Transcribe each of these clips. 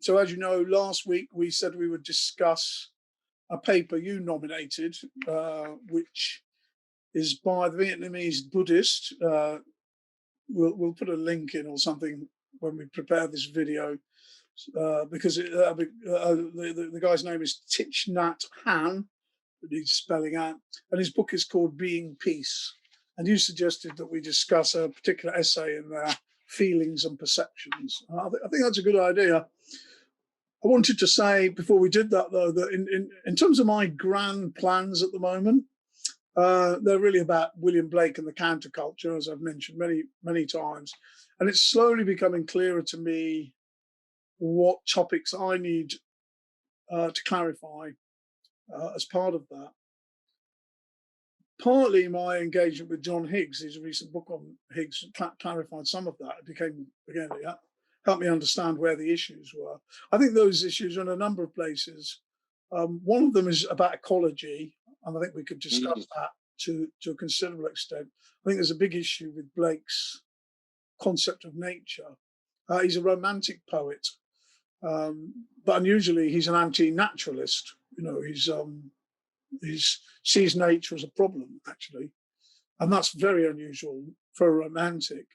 So as you know, last week we said we would discuss a paper you nominated, which is by the Vietnamese Buddhist. We'll put a link in or something when we prepare this video, because the guy's name is Thich Nhat Hanh, that he's spelling out, and his book is called Being Peace. And you suggested that we discuss a particular essay in there, Feelings and Perceptions. I think that's a good idea. I wanted to say before we did that, though, that in terms of my grand plans at the moment, they're really about William Blake and the counterculture, as I've mentioned many times. And it's slowly becoming clearer to me what topics I need to clarify as part of that. Partly my engagement with John Higgs, his recent book on Higgs, clarified some of that. It became, again, it helped me understand where the issues were. I think those issues are in a number of places. One of them is about ecology, and I think we could discuss that to a considerable extent. I think there's a big issue with Blake's concept of nature. He's a romantic poet, but unusually he's an anti-naturalist. You know, he sees nature as a problem, actually, and that's very unusual for a romantic.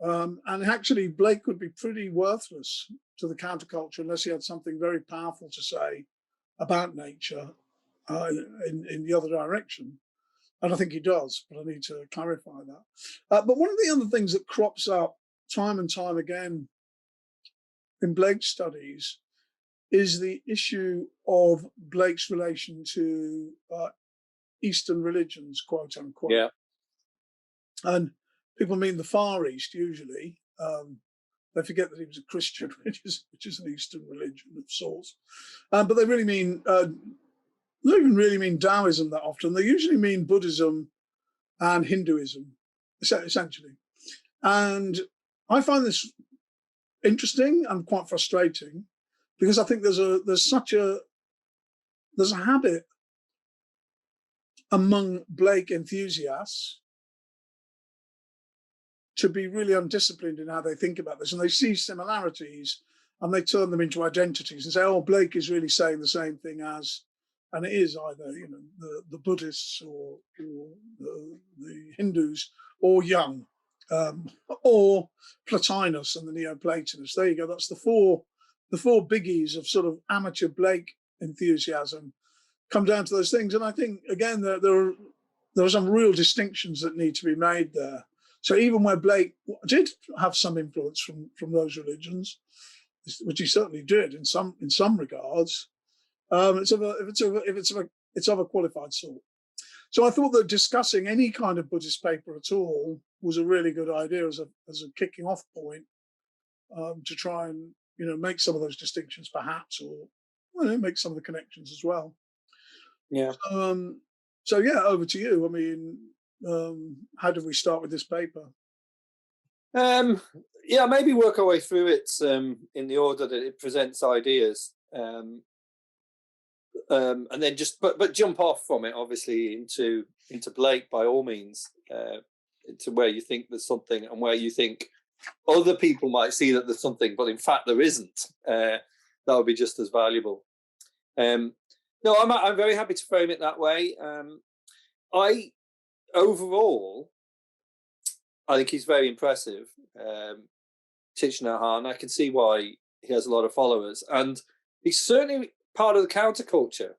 And actually, Blake would be pretty worthless to the counterculture unless he had something very powerful to say about nature in the other direction. And I think he does, but I need to clarify that. But one of the other things that crops up time and time again in Blake's studies is the issue of Blake's relation to Eastern religions, quote unquote. Yeah. And people mean the Far East usually. They forget that he was a Christian, which is an Eastern religion of sorts. But they really mean, they don't even really mean Taoism that often. They usually mean Buddhism and Hinduism, essentially. And I find this interesting and quite frustrating, because I think there's a habit among Blake enthusiasts to be really undisciplined in how they think about this, and they see similarities and they turn them into identities and say, "Oh, Blake is really saying the same thing as," and it is either, you know, the Buddhists or the Hindus or Jung, or Plotinus and the Neoplatonists. There you go. That's the four biggies of sort of amateur Blake enthusiasm come down to those things. And I think, again, there are some real distinctions that need to be made there. So even where Blake did have some influence from those religions, which he certainly did in some regards, it's of a qualified sort. So I thought that discussing any kind of Buddhist paper at all was a really good idea as a kicking off point, to try and, you know, make some of those distinctions perhaps, or, you know, make some of the connections as well. Yeah. So yeah, over to you. I mean, how did we start with this paper? Yeah, maybe work our way through it in the order that it presents ideas, and then just but jump off from it, obviously, into Blake by all means, into where you think there's something and where you think other people might see that there's something, but in fact there isn't. That would be just as valuable. No, I'm very happy to frame it that way. Overall, I think he's very impressive. Thich Nhat Hanh, I can see why he has a lot of followers, and he's certainly part of the counterculture,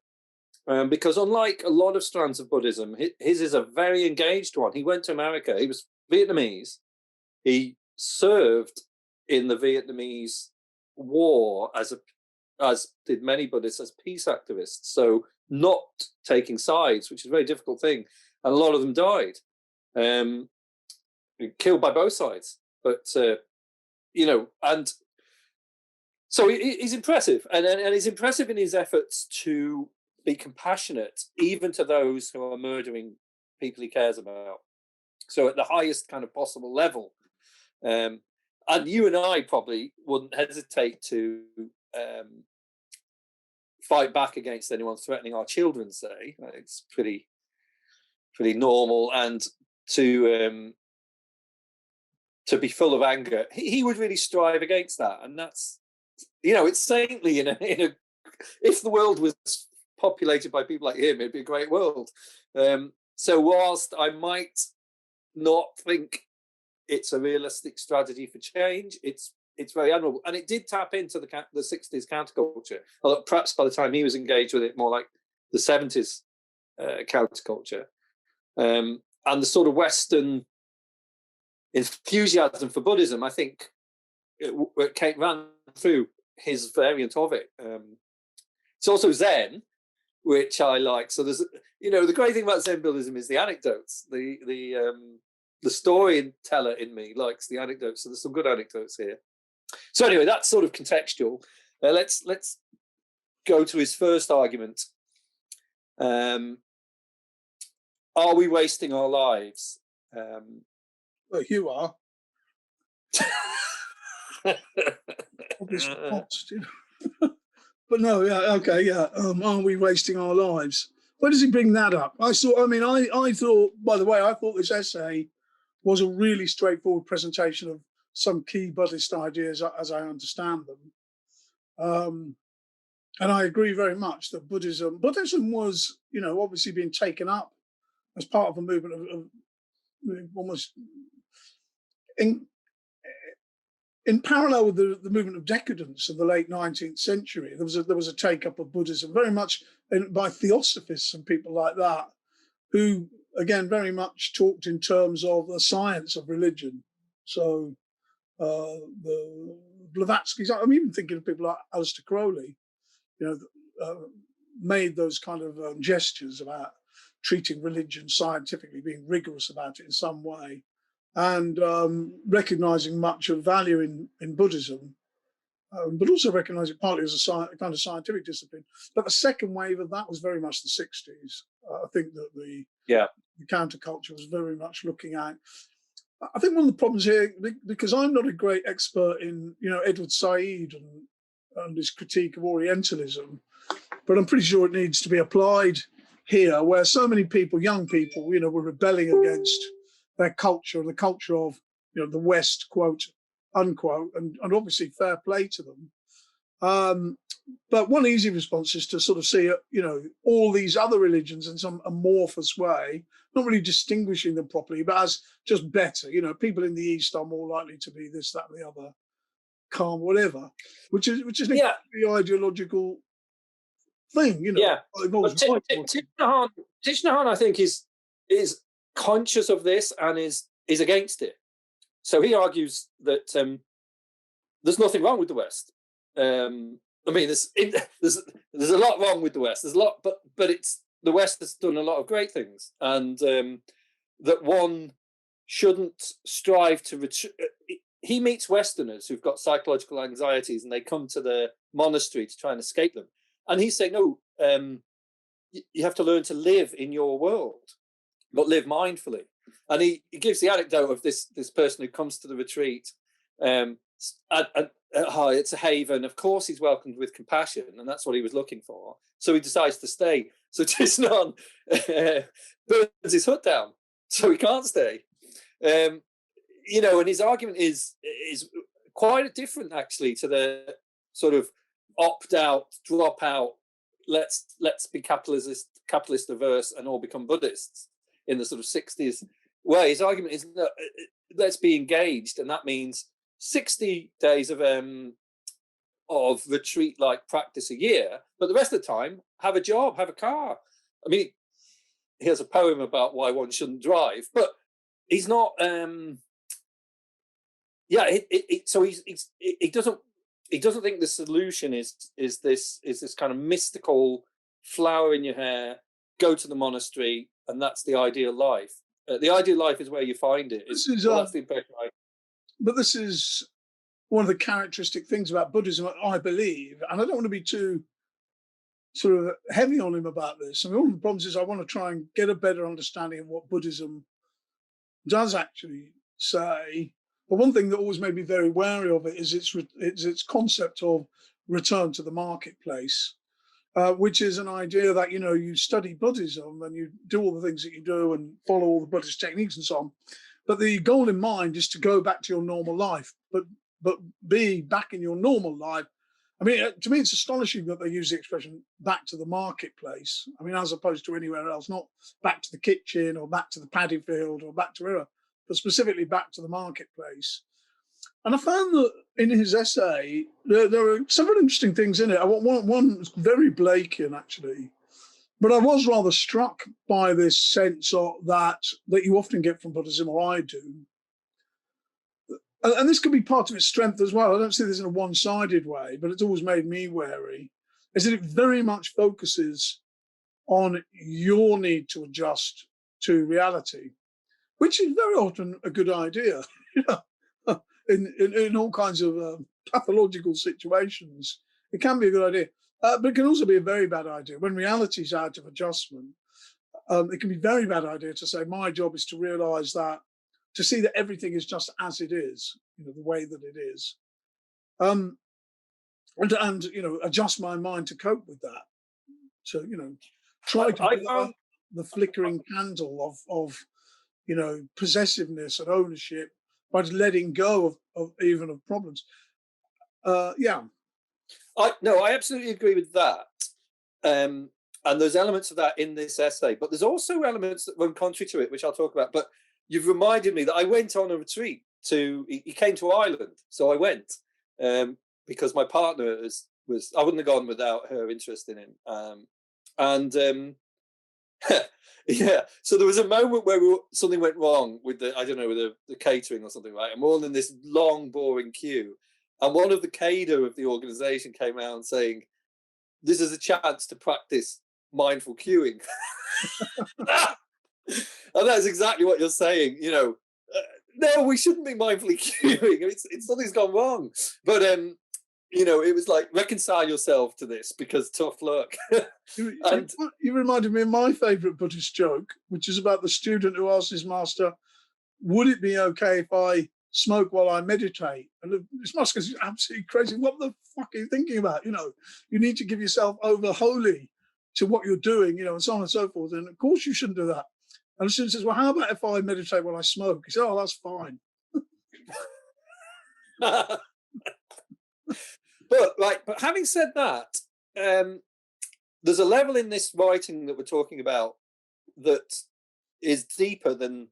because unlike a lot of strands of Buddhism, his is a very engaged one. He went to America. He was Vietnamese. He served in the Vietnamese war as did many Buddhists, as peace activists. So not taking sides, which is a very difficult thing. And a lot of them died, killed by both sides. But, you know, and so he's impressive. And he's impressive in his efforts to be compassionate, even to those who are murdering people he cares about. So at the highest kind of possible level. And you and I probably wouldn't hesitate to fight back against anyone threatening our children, say. It's pretty normal. And to be full of anger, he would really strive against that. And that's it's saintly if the world was populated by people like him, it'd be a great world. So whilst I might not think it's a realistic strategy for change, it's very admirable, and it did tap into the 60s counterculture. Although perhaps by the time he was engaged with it, more like the 70s counterculture, and the sort of Western enthusiasm for Buddhism, I think it ran through his variant of it. It's also Zen, which I like. So there's, the great thing about Zen Buddhism is the anecdotes. The storyteller in me likes the anecdotes. So there's some good anecdotes here. So anyway, that's sort of contextual. Let's go to his first argument. Are we wasting our lives? Well, you are. But no, yeah, okay, yeah. Are we wasting our lives? Where does he bring that up? I thought, by the way, I thought this essay was a really straightforward presentation of some key Buddhist ideas as I understand them. And I agree very much that Buddhism was, obviously being taken up as part of a movement of almost in parallel with the movement of decadence of the late 19th century. There was a take up of Buddhism very much by theosophists and people like that, who again very much talked in terms of the science of religion. So the Blavatskys, I'm even thinking of people like Aleister Crowley, made those kind of gestures about treating religion scientifically, being rigorous about it in some way, and recognizing much of value in Buddhism, but also recognizing it partly as a kind of scientific discipline. But the second wave of that was very much the 60s. I think that the counterculture was very much looking at. I think one of the problems here, because I'm not a great expert in, Edward Said and his critique of Orientalism, but I'm pretty sure it needs to be applied here, where so many people, young people, were rebelling against their culture, the culture of, the West, quote unquote, and obviously fair play to them. But one easy response is to sort of see, all these other religions in some amorphous way, not really distinguishing them properly, but as just better. People in the East are more likely to be this, that, and the other, calm, whatever, which is an ideological thing. Thich Nhat Hanh, I think, is conscious of this and is against it. So he argues that there's nothing wrong with the West. There's a lot wrong with the West. There's a lot, but it's the West has done a lot of great things, and that one shouldn't strive to. He meets Westerners who've got psychological anxieties, and they come to the monastery to try and escape them. And he's saying, no, you have to learn to live in your world, but live mindfully. And he gives the anecdote of this person who comes to the retreat. It's a haven. Of course, he's welcomed with compassion, and that's what he was looking for. So he decides to stay. So Thich Nhat Hanh burns his hut down, so he can't stay. And his argument is quite different, actually, to the sort of opt out, drop out, let's be capitalist averse and all become Buddhists in the sort of 60s way. His argument is that let's be engaged, and that means 60 days of retreat-like practice a year, but the rest of the time have a job, have a car. I mean, he has a poem about why one shouldn't drive, but he's not. So he doesn't think the solution is this kind of mystical flower in your hair, go to the monastery, and that's the ideal life. The ideal life is where you find it. That's the impression I. But this is one of the characteristic things about Buddhism, I believe, and I don't want to be too sort of heavy on him about this. I mean, one of the problems is I want to try and get a better understanding of what Buddhism does actually say. But one thing that always made me very wary of it is its concept of return to the marketplace, which is an idea that, you study Buddhism and you do all the things that you do and follow all the Buddhist techniques and so on. But the goal in mind is to go back to your normal life, but be back in your normal life I mean, to me, it's astonishing that they use the expression "back to the marketplace." I mean, as opposed to anywhere else, not back to the kitchen or back to the paddy field or back to wherever, but specifically back to the marketplace. And I found that in his essay, there are several interesting things in it. One was very Blakean, actually, but I was rather struck by this sense of that you often get from Buddhism, or I do. And this could be part of its strength as well. I don't see this in a one-sided way, but it's always made me wary, is that it very much focuses on your need to adjust to reality, which is very often a good idea. You know, in all kinds of pathological situations, it can be a good idea. But it can also be a very bad idea. When reality is out of adjustment, it can be a very bad idea to say, my job is to realize that, to see that everything is just as it is, you know, the way that it is. And you know, adjust my mind to cope with that. So, you know, try to put out the flickering candle of you know, possessiveness and ownership by just letting go of even of problems. Yeah. I absolutely agree with that. And there's elements of that in this essay, but there's also elements that run contrary to it, which I'll talk about. But you've reminded me that I went on a retreat he came to Ireland, so I went because my partner was I wouldn't have gone without her interest in him. Yeah, so there was a moment where something went wrong with the catering or something, right? And we're all in this long, boring queue, and one of the cadre of the organisation came out saying, "This is a chance to practice mindful queuing." And that's exactly what you're saying. You know, no, we shouldn't be mindfully queuing. It's something's gone wrong. But you know, it was like, reconcile yourself to this because tough luck. You reminded me of my favourite Buddhist joke, which is about the student who asked his master, "Would it be okay if I smoke while I meditate?" And this master is absolutely crazy. What the fuck are you thinking about? You know, you need to give yourself over wholly to what you're doing, you know, and so on and so forth. And of course you shouldn't do that. And the student says, "Well, how about if I meditate while I smoke?" He said, "Oh, that's fine." But having said that, there's a level in this writing that we're talking about that is deeper than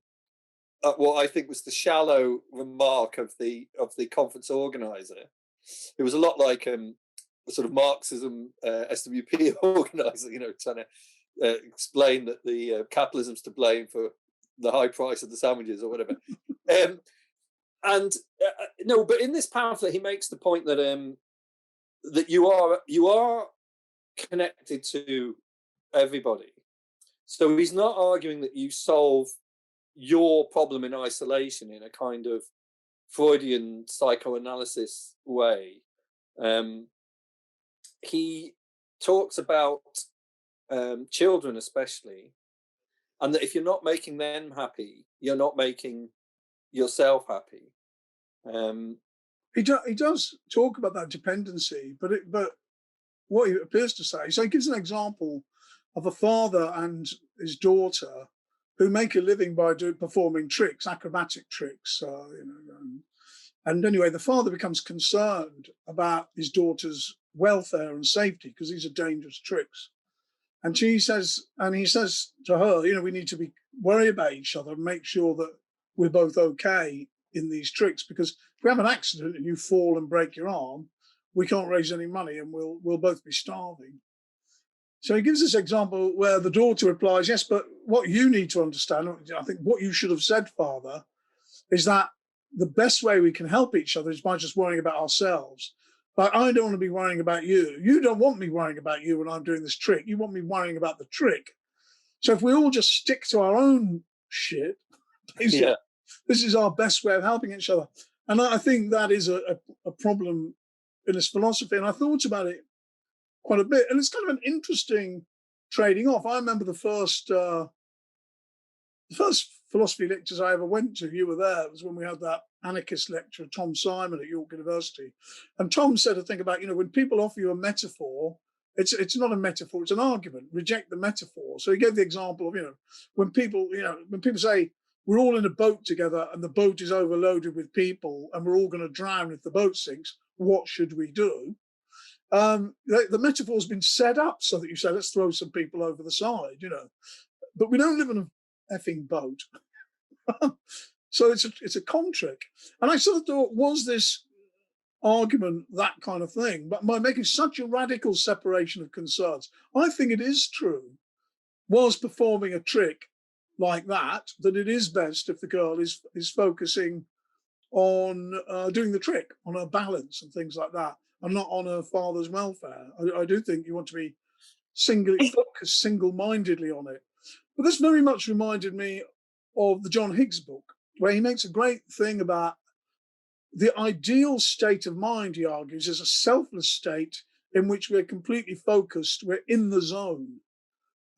what I think was the shallow remark of the conference organizer. It was a lot like sort of Marxism SWP organizer, you know, trying to explain that the capitalism's to blame for the high price of the sandwiches or whatever. No, but in this pamphlet, he makes the point that that you are connected to everybody. So he's not arguing that you solve your problem in isolation in a kind of Freudian psychoanalysis way. He talks about children especially, and that if you're not making them happy, you're not making yourself happy. He does talk about that dependency, but what he appears to say, so he gives an example of a father and his daughter who make a living by performing tricks, acrobatic tricks, you know. And anyway, the father becomes concerned about his daughter's welfare and safety because these are dangerous tricks. And he says to her, you know, we need to worry about each other and make sure that we're both okay in these tricks, because if we have an accident and you fall and break your arm, we can't raise any money and we'll both be starving. So he gives this example where the daughter replies, "Yes, but what you need to understand, I think what you should have said, Father, is that the best way we can help each other is by just worrying about ourselves. Like, I don't want to be worrying about you. You don't want me worrying about you when I'm doing this trick. You want me worrying about the trick. So if we all just stick to our own shit, basically, yeah, this is our best way of helping each other." And I think that is a problem in this philosophy. And I thought about it quite a bit. And it's kind of an interesting trading off. I remember the first philosophy lectures I ever went to, you were there, it was when we had that anarchist lecturer, Tom Simon, at York University. And Tom said a thing about, you know, when people offer you a metaphor, it's not a metaphor, it's an argument. Reject the metaphor. So he gave the example of, you know, when people say, we're all in a boat together and the boat is overloaded with people and we're all going to drown if the boat sinks, what should we do? The metaphor's been set up so that you say, let's throw some people over the side, you know. But we don't live in a effing boat. So it's a con trick. And I sort of thought, was this argument that kind of thing? But by making such a radical separation of concerns, I think it is true, whilst performing a trick like that, that it is best if the girl is focusing on doing the trick, on her balance and things like that, and not on her father's welfare. I do think you want to be focused single-mindedly on it. But this very much reminded me of the John Higgs book, where he makes a great thing about the ideal state of mind, he argues, is a selfless state in which we're completely focused, we're in the zone,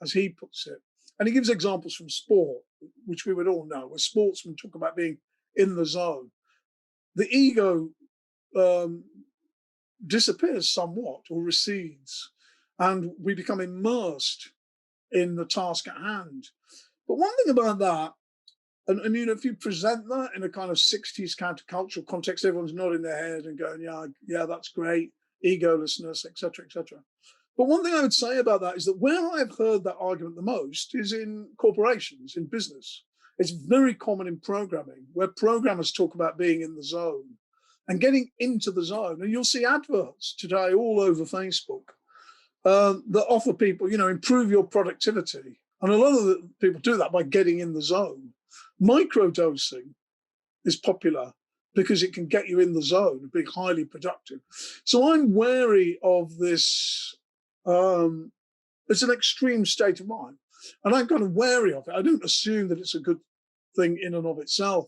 as he puts it. And he gives examples from sport, which we would all know, where sportsmen talk about being in the zone. The ego disappears somewhat or recedes, and we become immersed in the task at hand. But one thing about that, and you know, if you present that in a kind of 60s countercultural context, everyone's nodding their head and going, yeah, that's great, egolessness, etc., etc. But one thing I would say about that is that where I've heard that argument the most is in corporations, in business. It's very common in programming, where programmers talk about being in the zone and getting into the zone. And you'll see adverts today all over Facebook that offer people, you know, improve your productivity. And a lot of the people do that by getting in the zone. Microdosing is popular because it can get you in the zone and be highly productive. So I'm wary of this. It's an extreme state of mind, and I'm kind of wary of it. I don't assume that it's a good thing in and of itself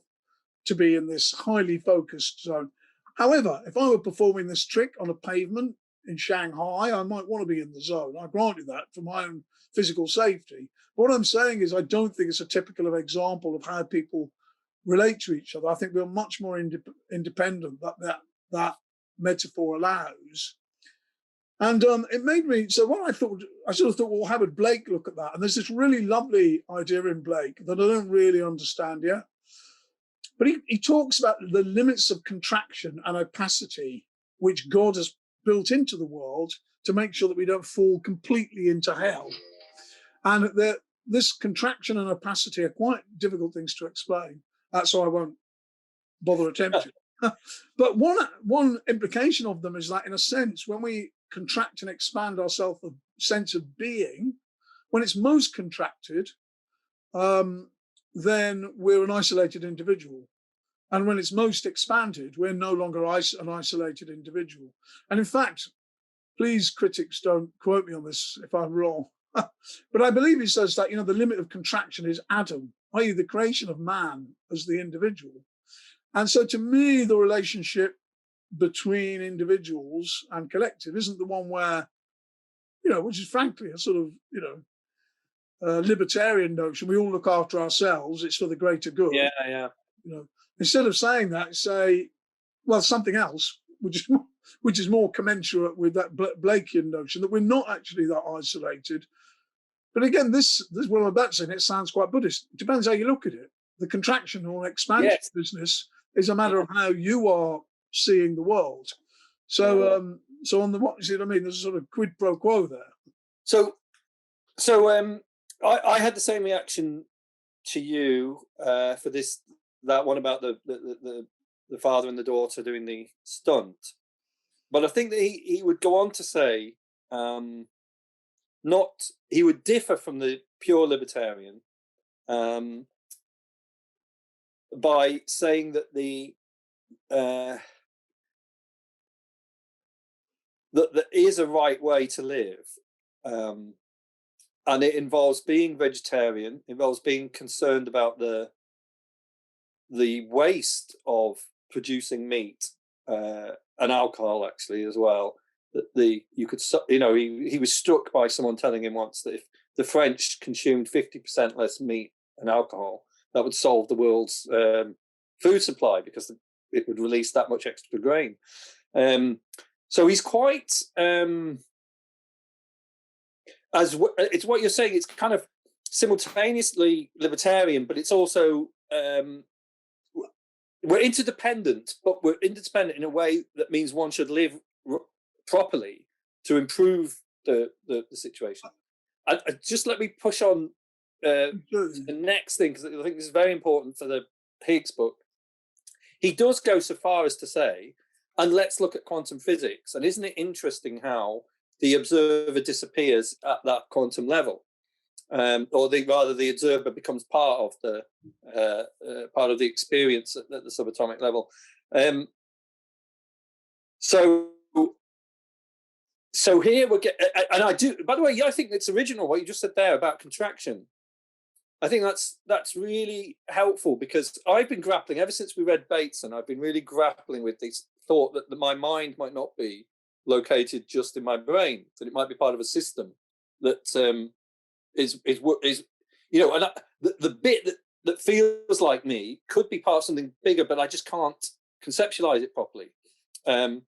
to be in this highly focused zone. However, if I were performing this trick on a pavement in Shanghai, I might want to be in the zone. I grant you that for my own physical safety. But what I'm saying is I don't think it's a typical example of how people relate to each other. I think we're much more independent that metaphor allows. And it made me, so what I sort of thought, well, how would Blake look at that? And there's this really lovely idea in Blake that I don't really understand yet. But he talks about the limits of contraction and opacity, which God has built into the world to make sure that we don't fall completely into hell. And that this contraction and opacity are quite difficult things to explain. So I won't bother attempting. But one implication of them is that, in a sense, when we contract and expand ourselves a sense of being, when it's most contracted, then we're an isolated individual. And when it's most expanded, we're no longer an isolated individual. And in fact, please, critics, don't quote me on this if I'm wrong. But I believe he says that, you know, the limit of contraction is Adam, i.e. the creation of man as the individual. And so to me, the relationship between individuals and collective isn't the one where, you know, which is frankly a sort of, you know, libertarian notion. We all look after ourselves. It's for the greater good. Yeah, yeah. You know, instead of saying that, say, well, something else, which is more commensurate with that Blakean notion that we're not actually that isolated. But again, this what I'm about to say, and it sounds quite Buddhist. It depends how you look at it. The contraction or expansion business is a matter of how you are seeing the world. So, so on the what, you see what I mean? There's a sort of quid pro quo there. So I had the same reaction to you for that one about the father and the daughter doing the stunt, but I think that he would go on to say he would differ from the pure libertarian by saying that that there is a right way to live, and it involves being vegetarian, involves being concerned about the waste of producing meat and alcohol, actually, as well. That you could, you know, he was struck by someone telling him once that if the French consumed 50% less meat and alcohol, that would solve the world's food supply because it would release that much extra grain. So he's quite, it's what you're saying, it's kind of simultaneously libertarian, but it's also, we're interdependent, but we're interdependent in a way that means one should live properly to improve the situation. Just let me push on to the next thing, because I think this is very important for the Higgs book. He does go so far as to say, and let's look at quantum physics. And isn't it interesting how the observer disappears at that quantum level? Or rather, the observer becomes part of the experience at the subatomic level. So here we get, and I do. By the way, I think it's original what you just said there about contraction. I think that's really helpful, because I've been grappling ever since we read Bateson. I've been really grappling with this thought that my mind might not be located just in my brain, that it might be part of a system that is and the bit that feels like me could be part of something bigger, but I just can't conceptualize it properly. And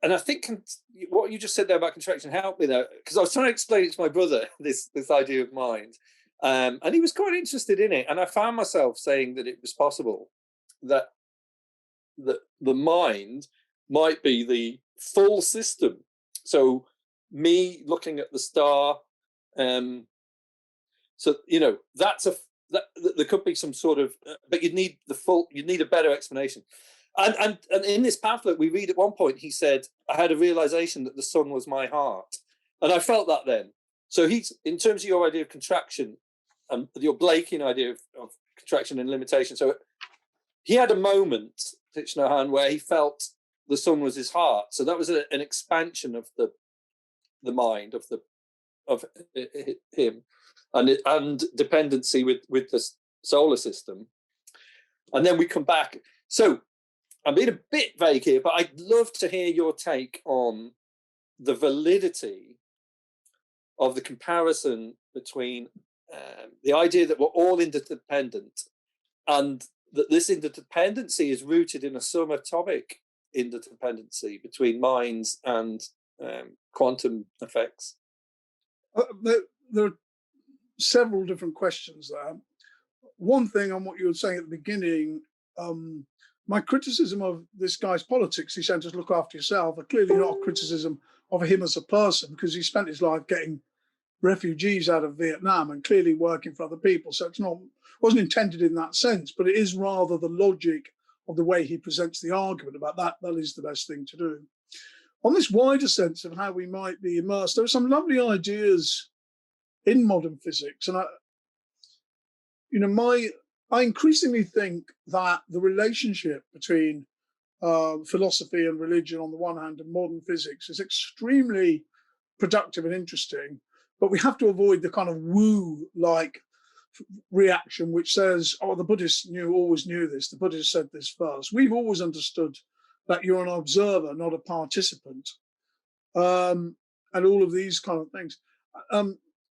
I think what you just said there about contraction helped me there, because I was trying to explain it to my brother, this idea of mind, and he was quite interested in it. And I found myself saying that it was possible that the mind might be the full system. So me looking at the star, so there could be some sort of, but you'd need a better explanation. And in this pamphlet we read at one point, he said, I had a realization that the sun was my heart. And I felt that then. So he's, in terms of your idea of contraction and your Blakean idea of contraction and limitation, so he had a moment, Thich Nhat Hanh, where he felt the sun was his heart. So that was an expansion of the mind of him, and dependency with the solar system. And then we come back. So I'm being a bit vague here, but I'd love to hear your take on the validity of the comparison between the idea that we're all interdependent, and that this interdependency is rooted in a subatomic interdependency between minds and quantum effects. There are several different questions there. One thing on what you were saying at the beginning, my criticism of this guy's politics, he said, just look after yourself, are clearly not a criticism of him as a person, because he spent his life getting refugees out of Vietnam and clearly working for other people. So wasn't intended in that sense, but it is rather the logic of the way he presents the argument about that. That is the best thing to do. On this wider sense of how we might be immersed, there are some lovely ideas in modern physics. And I increasingly think that the relationship between philosophy and religion on the one hand and modern physics is extremely productive and interesting, but we have to avoid the kind of woo-like reaction which says, oh, the Buddhists always knew this, the Buddhists said this first. We've always understood that you're an observer, not a participant, and all of these kind of things.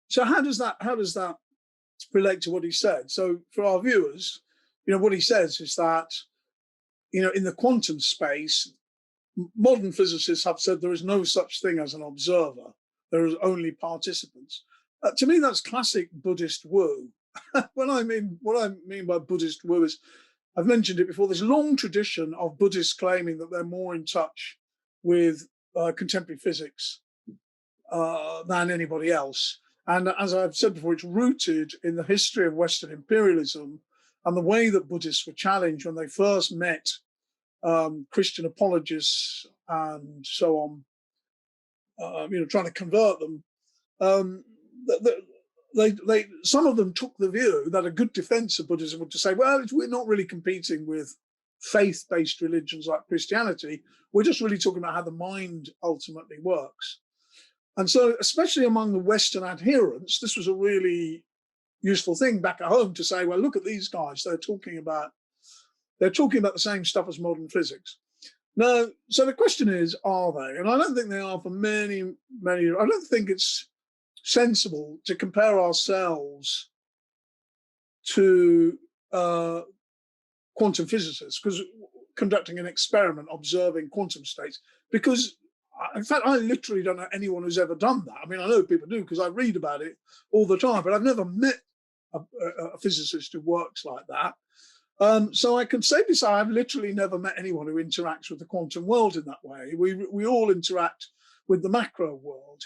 So how does that relate to what he said? So for our viewers, what he says is that, in the quantum space, modern physicists have said there is no such thing as an observer. There is only participants. To me, that's classic Buddhist woo. What I mean by Buddhist woo is, I've mentioned it before, there's a long tradition of Buddhists claiming that they're more in touch with contemporary physics than anybody else. And as I've said before, it's rooted in the history of Western imperialism and the way that Buddhists were challenged when they first met Christian apologists and so on, trying to convert them. Some of them took the view that a good defense of Buddhism would to say, well, we're not really competing with faith-based religions like Christianity. We're just really talking about how the mind ultimately works. And so, especially among the Western adherents, this was a really useful thing back at home to say, well, look at these guys. They're talking about the same stuff as modern physics. Now, so the question is, are they? And I don't think they are for many, many. I don't think it's sensible to compare ourselves to quantum physicists because conducting an experiment, observing quantum states, because in fact, I literally don't know anyone who's ever done that. I mean, I know people do because I read about it all the time, but I've never met a physicist who works like that. So I can safely say I've literally never met anyone who interacts with the quantum world in that way. We all interact with the macro world.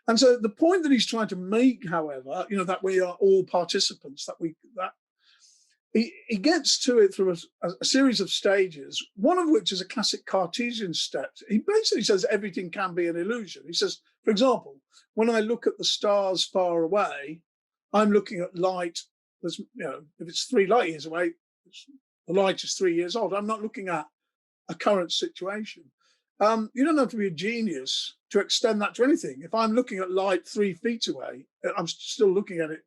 And so the point that he's trying to make, however, that we are all participants, that he gets to it through a series of stages, one of which is a classic Cartesian step. He basically says everything can be an illusion. He says, for example, when I look at the stars far away, I'm looking at light. There's, if it's 3 light years away, the light is 3 years old. I'm not looking at a current situation. You don't have to be a genius to extend that to anything. If I'm looking at light 3 feet away, I'm still looking at it,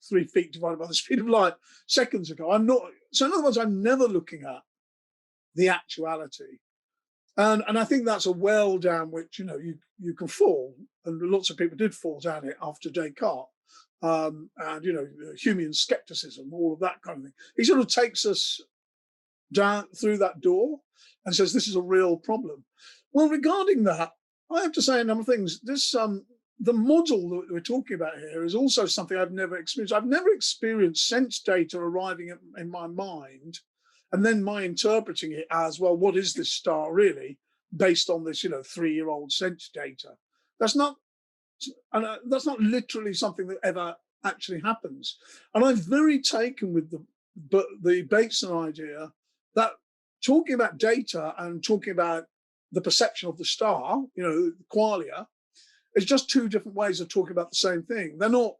3 feet divided by the speed of light seconds ago. I'm not. So in other words, I'm never looking at the actuality. And I think that's a well down which, you can fall. And lots of people did fall down it after Descartes. And, Humean skepticism, all of that kind of thing. He sort of takes us down through that door and says, this is a real problem. Well, regarding that, I have to say a number of things. This, the model that we're talking about here is also something I've never experienced. I've never experienced sense data arriving in my mind and then my interpreting it as, well, what is this star really, based on this, 3-year-old sense data. That's not literally something that ever actually happens. And I'm very taken with the Bateson idea that talking about data and talking about the perception of the star, qualia, is just 2 different ways of talking about the same thing. They're not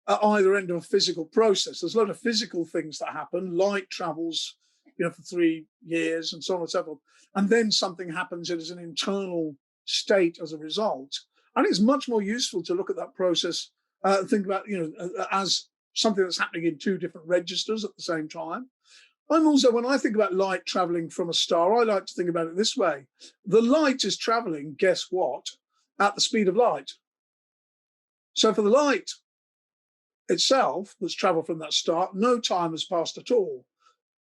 at either end of a physical process. There's a lot of physical things that happen. Light travels, for 3 years and so on and so forth. And then something happens as an internal state as a result. I think it's much more useful to look at that process, think about, as something that's happening in 2 different registers at the same time. I'm also, when I think about light traveling from a star, I like to think about it this way. The light is traveling, guess what, at the speed of light. So for the light itself that's traveled from that star, no time has passed at all.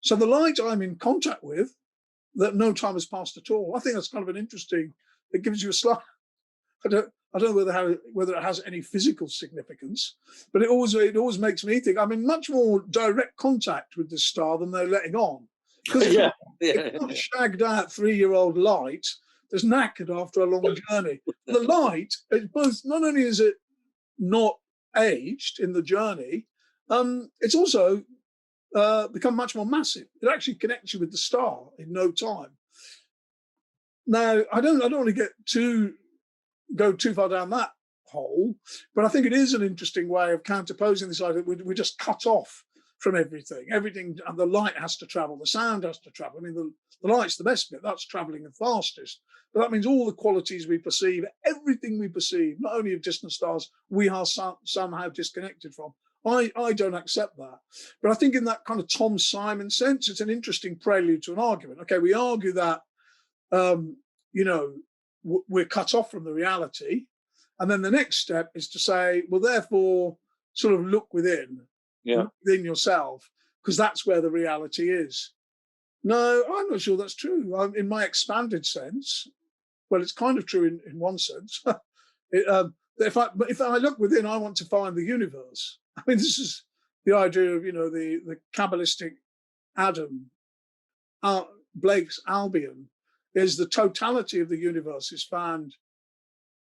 So the light I'm in contact with, that no time has passed at all. I think that's kind of an interesting, it gives you a slight, I don't know whether it has any physical significance, but it always makes me think I'm in much more direct contact with this star than they're letting on. Because it's not shagged out 3-year-old light that's knackered after a long journey. The light, not only is it not aged in the journey, it's also become much more massive. It actually connects you with the star in no time. Now, I don't want to go too far down that hole, but I think it is an interesting way of counterposing this idea that we're just cut off from everything. Everything, and the light has to travel, the sound has to travel. I mean, the light's the best bit, that's traveling the fastest. But that means all the qualities we perceive, everything we perceive, not only of distant stars, we are somehow disconnected from. I don't accept that. But I think in that kind of Tom Simon sense, it's an interesting prelude to an argument. Okay, we argue that, we're cut off from the reality. And then the next step is to say, well, therefore, sort of look within yourself, because that's where the reality is. No, I'm not sure that's true. In my expanded sense, well, it's kind of true in one sense. If I look within, I want to find the universe. I mean, this is the idea of, the Kabbalistic Adam, Blake's Albion, is the totality of the universe is found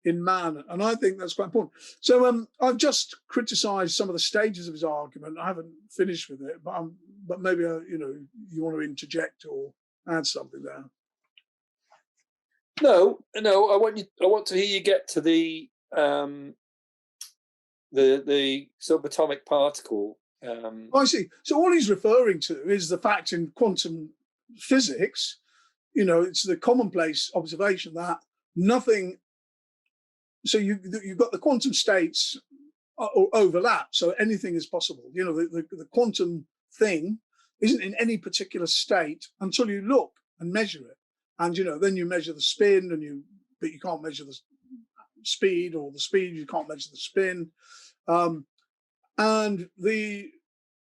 in man. And I think that's quite important. So I've just criticized some of the stages of his argument. I haven't finished with it, but maybe, you want to interject or add something there. No, I want to hear you get to the subatomic particle. I see. So all he's referring to is the fact in quantum physics, it's the commonplace observation that nothing. So you've got the quantum states overlap, so anything is possible. The quantum thing isn't in any particular state until you look and measure it, and then you measure the spin, but you can't measure the speed, or the speed you can't measure the spin, and the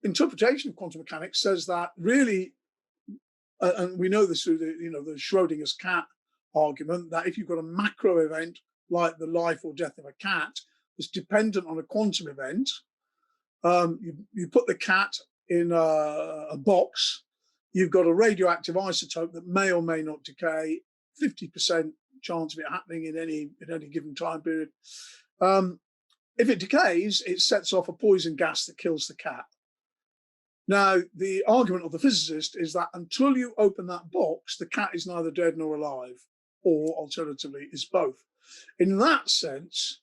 interpretation of quantum mechanics says that really. And we know this through the Schrodinger's cat argument, that if you've got a macro event like the life or death of a cat that's dependent on a quantum event, you put the cat in a box, you've got a radioactive isotope that may or may not decay, 50% chance of it happening in any given time period. If it decays, it sets off a poison gas that kills the cat. Now, the argument of the physicist is that until you open that box, the cat is neither dead nor alive, or alternatively is both. In that sense,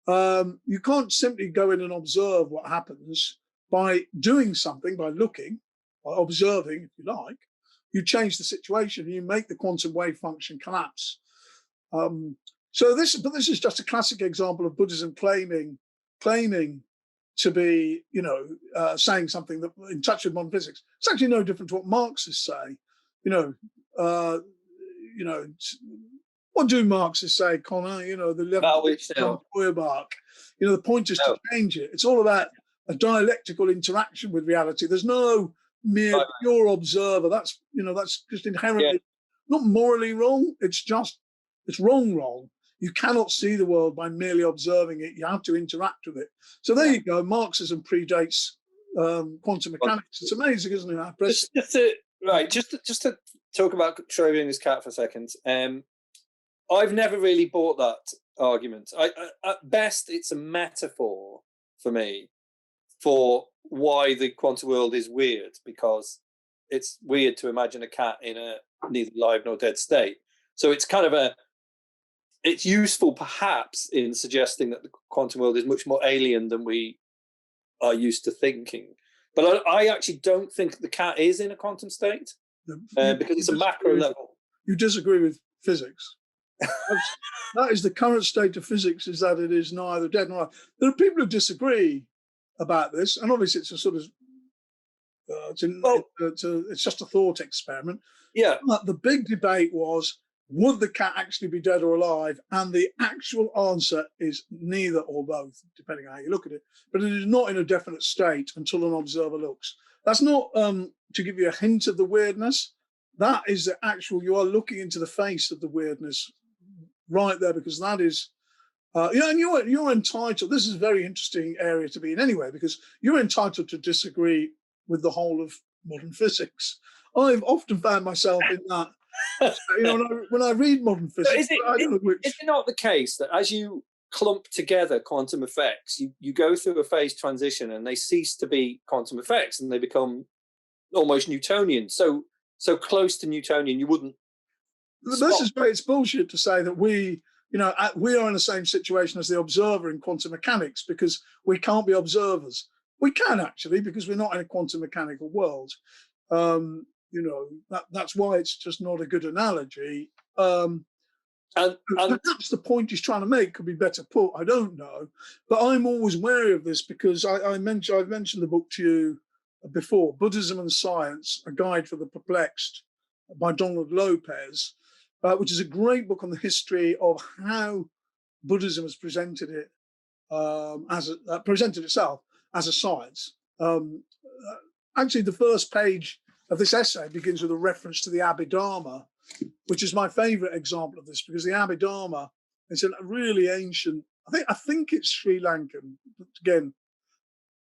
you can't simply go in and observe what happens by doing something, by looking, by observing, if you like. You change the situation, you make the quantum wave function collapse. So this is just a classic example of Buddhism claiming to be, saying something that in touch with modern physics. It's actually no different to what Marxists say. What do Marxists say, Conor? The level of Feuerbach. The point is to change it. It's all about a dialectical interaction with reality. There's no mere pure observer. That's just inherently not morally wrong. It's wrong. You cannot see the world by merely observing it. You have to interact with it. So there you go. Marxism predates quantum mechanics. It's amazing, isn't it? Just to talk about Schrodinger's cat for a second. I've never really bought that argument. At best, it's a metaphor for me for why the quantum world is weird, because it's weird to imagine a cat in a neither live nor dead state. So it's kind of it's useful perhaps in suggesting that the quantum world is much more alien than we are used to thinking. But I actually don't think the cat is in a quantum state because it's a macro level. You disagree with physics. That is the current state of physics, is that it is neither dead nor alive. There are people who disagree about this, and obviously it's a sort of it's just a thought experiment. Yeah. But the big debate was, would the cat actually be dead or alive? And the actual answer is neither or both, depending on how you look at it. But it is not in a definite state until an observer looks. That's not to give you a hint of the weirdness. That is the actual, you are looking into the face of the weirdness right there, because that is, and you're entitled, this is a very interesting area to be in anyway, because you're entitled to disagree with the whole of modern physics. I've often found myself in that. When I read modern physics, I don't know which. Is it not the case that as you clump together quantum effects, you go through a phase transition and they cease to be quantum effects and they become almost Newtonian? So close to Newtonian, you wouldn't. This is why it's bullshit to say that we are in the same situation as the observer in quantum mechanics, because we can't be observers. We can actually, because we're not in a quantum mechanical world. That's why it's just not a good analogy. And perhaps the point he's trying to make could be better put. I don't know, but I'm always wary of this because I've mentioned the book to you before, Buddhism and Science: A Guide for the Perplexed, by Donald Lopez, which is a great book on the history of how Buddhism has presented itself as a science. Actually, the first page of this essay begins with a reference to the Abhidharma, which is my favorite example of this, because the Abhidharma is a really ancient, I think it's Sri Lankan. Again,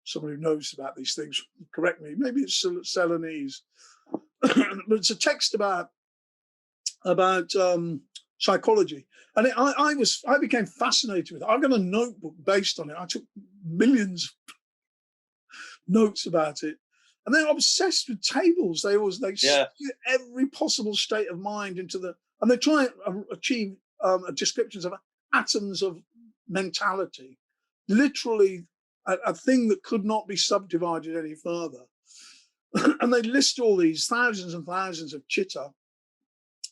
someone who knows about these things, correct me, maybe it's Ceylonese. But it's a text about psychology. And I became fascinated with it. I've got a notebook based on it. I took millions of notes about it. And they're obsessed with tables. They see every possible state of mind and they try and achieve descriptions of atoms of mentality, literally a thing that could not be subdivided any further. And they list all these thousands and thousands of chitta,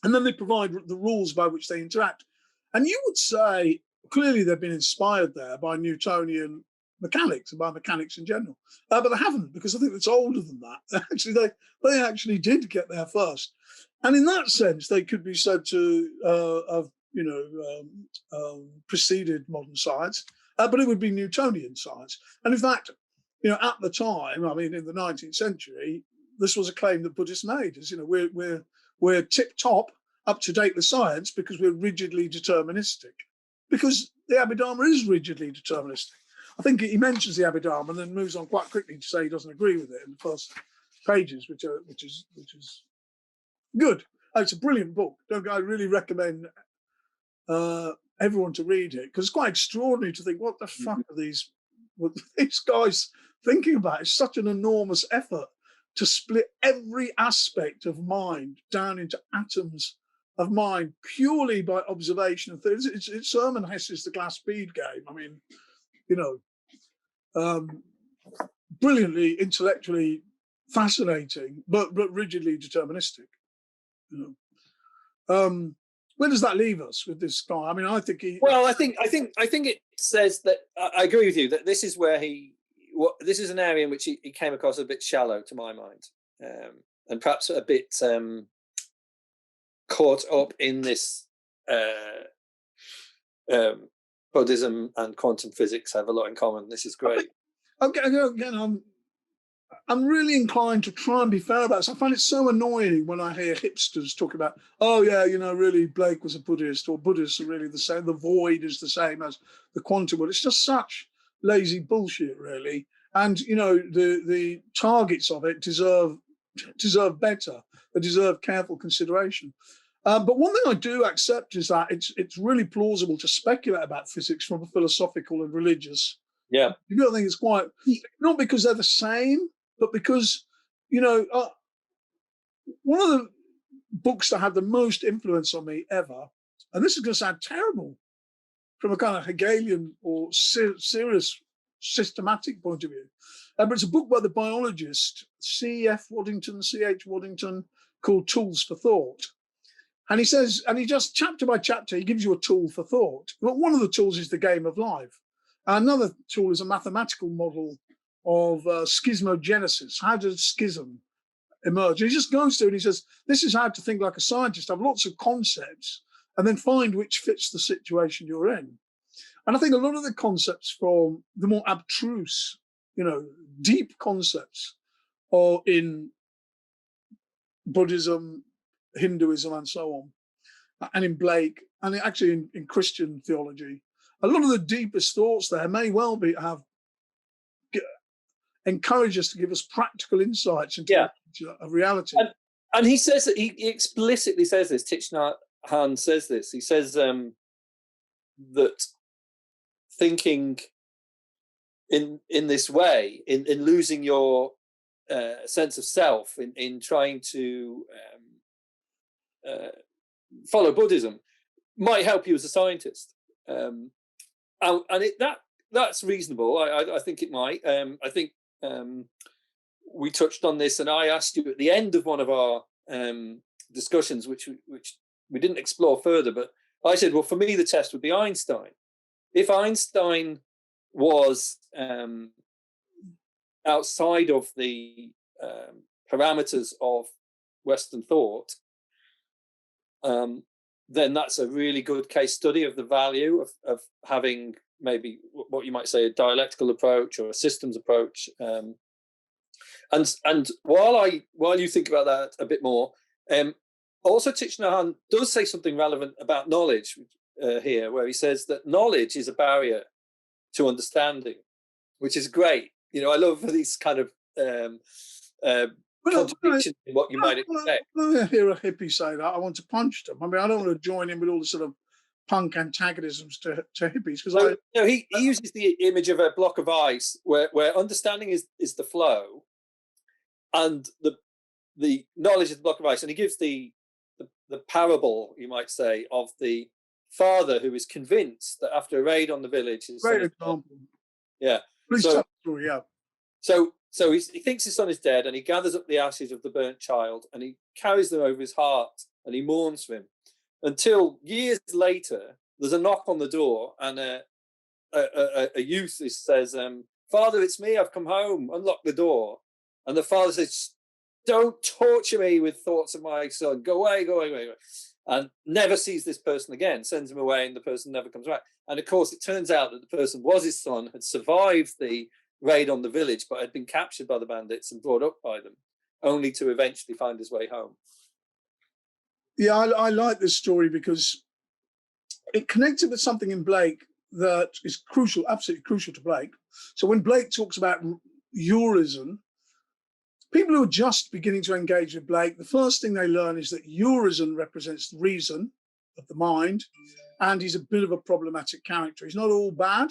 and then they provide the rules by which they interact. And you would say, clearly they've been inspired there by Newtonian mechanics and by mechanics in general, but they haven't, because I think it's older than that. Actually, they actually did get there first, and in that sense, they could be said to have preceded modern science, but it would be Newtonian science. And in fact, at the time, I mean, in the 19th century, this was a claim that Buddhists made: is we're tip top, up to date with science because we're rigidly deterministic, because the Abhidharma is rigidly deterministic. I think he mentions the Abhidharma and then moves on quite quickly to say he doesn't agree with it in the first pages, which is good. It's a brilliant book. I really recommend everyone to read it, because it's quite extraordinary to think, what the fuck are these guys thinking about? It's such an enormous effort to split every aspect of mind down into atoms of mind purely by observation and things. It's Hermann Hesse's The Glass Bead Game. I mean, brilliantly intellectually fascinating, but rigidly deterministic. Where does that leave us with this guy? I mean, I think I think it says that I agree with you that this is where this is an area in which he came across a bit shallow, to my mind, and perhaps a bit caught up in this. Buddhism and quantum physics have a lot in common. This is great. Again, I'm really inclined to try and be fair about this. I find it so annoying when I hear hipsters talk about, oh yeah, really Blake was a Buddhist, or Buddhists are really the same. The void is the same as the quantum world. It's just such lazy bullshit, really. And the targets of it deserve better. They deserve careful consideration. But one thing I do accept is that it's really plausible to speculate about physics from a philosophical and religious. Yeah. I think it's quite, not because they're the same, but because, one of the books that had the most influence on me ever, and this is going to sound terrible from a kind of Hegelian or serious systematic point of view, but it's a book by the biologist C.H. Waddington, called Tools for Thought. And he says, and he just chapter by chapter, he gives you a tool for thought. But one of the tools is the game of life. Another tool is a mathematical model of schismogenesis. How does schism emerge? And he just goes through and he says, this is how to think like a scientist, have lots of concepts and then find which fits the situation you're in. And I think a lot of the concepts from the more abstruse, deep concepts are in Buddhism, Hinduism, and so on, and in Blake, and actually in Christian theology. A lot of the deepest thoughts there may well encourage us to give us practical insights into a reality. And he says that he explicitly says this. Thich Nhat Hanh says this. He says that thinking in this way, in losing your sense of self, in trying to follow Buddhism, might help you as a scientist. And that's reasonable. I think it might. I think we touched on this, and I asked you at the end of one of our discussions, which we didn't explore further, but I said, well, for me, the test would be Einstein. If Einstein was outside of the parameters of Western thought, then that's a really good case study of the value of having maybe what you might say a dialectical approach or a systems approach. And while you think about that a bit more, also Thich Nhat Hanh does say something relevant about knowledge here, where he says that knowledge is a barrier to understanding, which is great. I love these kind of contradictions in what you might expect. When I hear a hippie say that, I want to punch them. I mean, I don't want to join in with all the sort of punk antagonisms to hippies, because he uses the image of a block of ice where understanding is the flow, and the knowledge is the block of ice, and he gives the parable, you might say, of the father who is convinced that after a raid on the village, his great example. Yeah. Please tell the story. Yeah. So he thinks his son is dead, and he gathers up the ashes of the burnt child, and he carries them over his heart, and he mourns for him until years later there's a knock on the door, and a youth says, "Father, it's me. I've come home. Unlock the door." And the father says, "Don't torture me with thoughts of my son. Go away, go away, go away." And never sees this person again, sends him away, and the person never comes back. And of course, it turns out that the person was his son, had survived the raid on the village, but had been captured by the bandits and brought up by them, only to eventually find his way home. Yeah, I like this story because it connected with something in Blake that is crucial, absolutely crucial to Blake. So when Blake talks about Eurism, people who are just beginning to engage with Blake, the first thing they learn is that Eurism represents reason of the mind, and he's a bit of a problematic character. He's not all bad.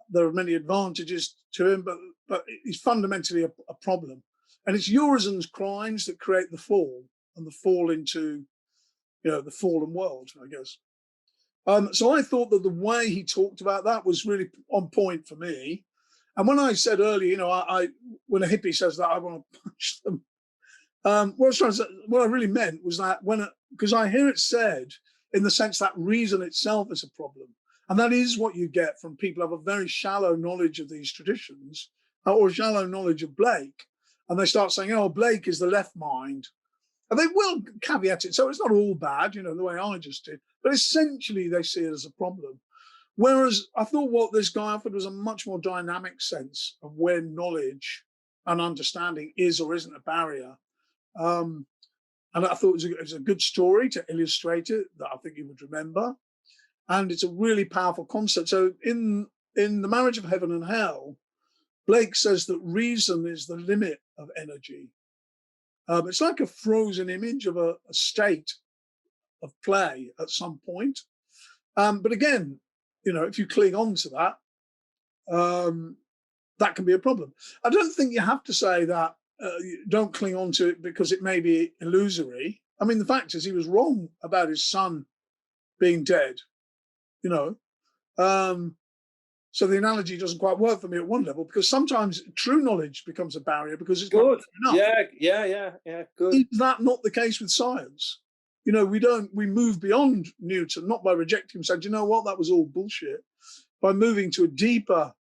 There are many advantages to him, but he's fundamentally a problem. And it's Urizen's crimes that create the fall, and the fall into, the fallen world, I guess. So I thought that the way he talked about that was really on point for me. And when I said earlier, when a hippie says that, I want to punch them. What I really meant was that because I hear it said in the sense that reason itself is a problem. And that is what you get from people who have a very shallow knowledge of these traditions, or a shallow knowledge of Blake. And they start saying, oh, Blake is the left mind. And they will caveat it. So it's not all bad, the way I just did. But essentially, they see it as a problem. Whereas I thought what this guy offered was a much more dynamic sense of where knowledge and understanding is or isn't a barrier. And I thought it was a good story to illustrate it that I think you would remember. And it's a really powerful concept. So in The Marriage of Heaven and Hell, Blake says that reason is the limit of energy. It's like a frozen image of a state of play at some point. But again, if you cling on to that, that can be a problem. I don't think you have to say that you don't cling on to it because it may be illusory. I mean, the fact is he was wrong about his son being dead, So the analogy doesn't quite work for me at one level, because sometimes true knowledge becomes a barrier because it's good. Not enough. Yeah. Good. Is that not the case with science? We move beyond Newton, not by rejecting him, saying, do you know what, that was all bullshit, by moving to a deeper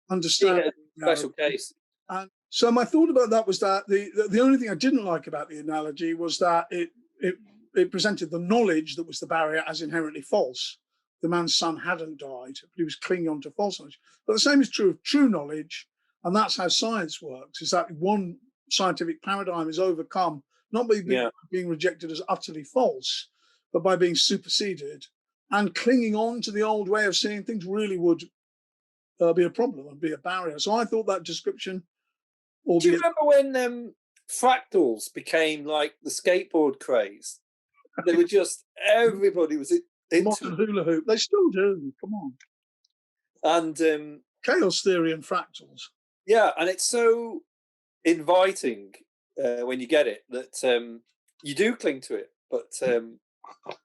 understanding. Special case. And so my thought about that was that the only thing I didn't like about the analogy was that it presented the knowledge that was the barrier as inherently false. The man's son hadn't died, but he was clinging on to false knowledge. But the same is true of true knowledge, and that's how science works, is that one scientific paradigm is overcome, not by being rejected as utterly false, but by being superseded, and clinging on to the old way of seeing things really would be a problem and be a barrier. So I thought that description... Do you remember when fractals became like the skateboard craze? They were just, everybody was modern hula hoop. They still do. Come on. And chaos theory and fractals. Yeah, and it's so inviting when you get it that you do cling to it, but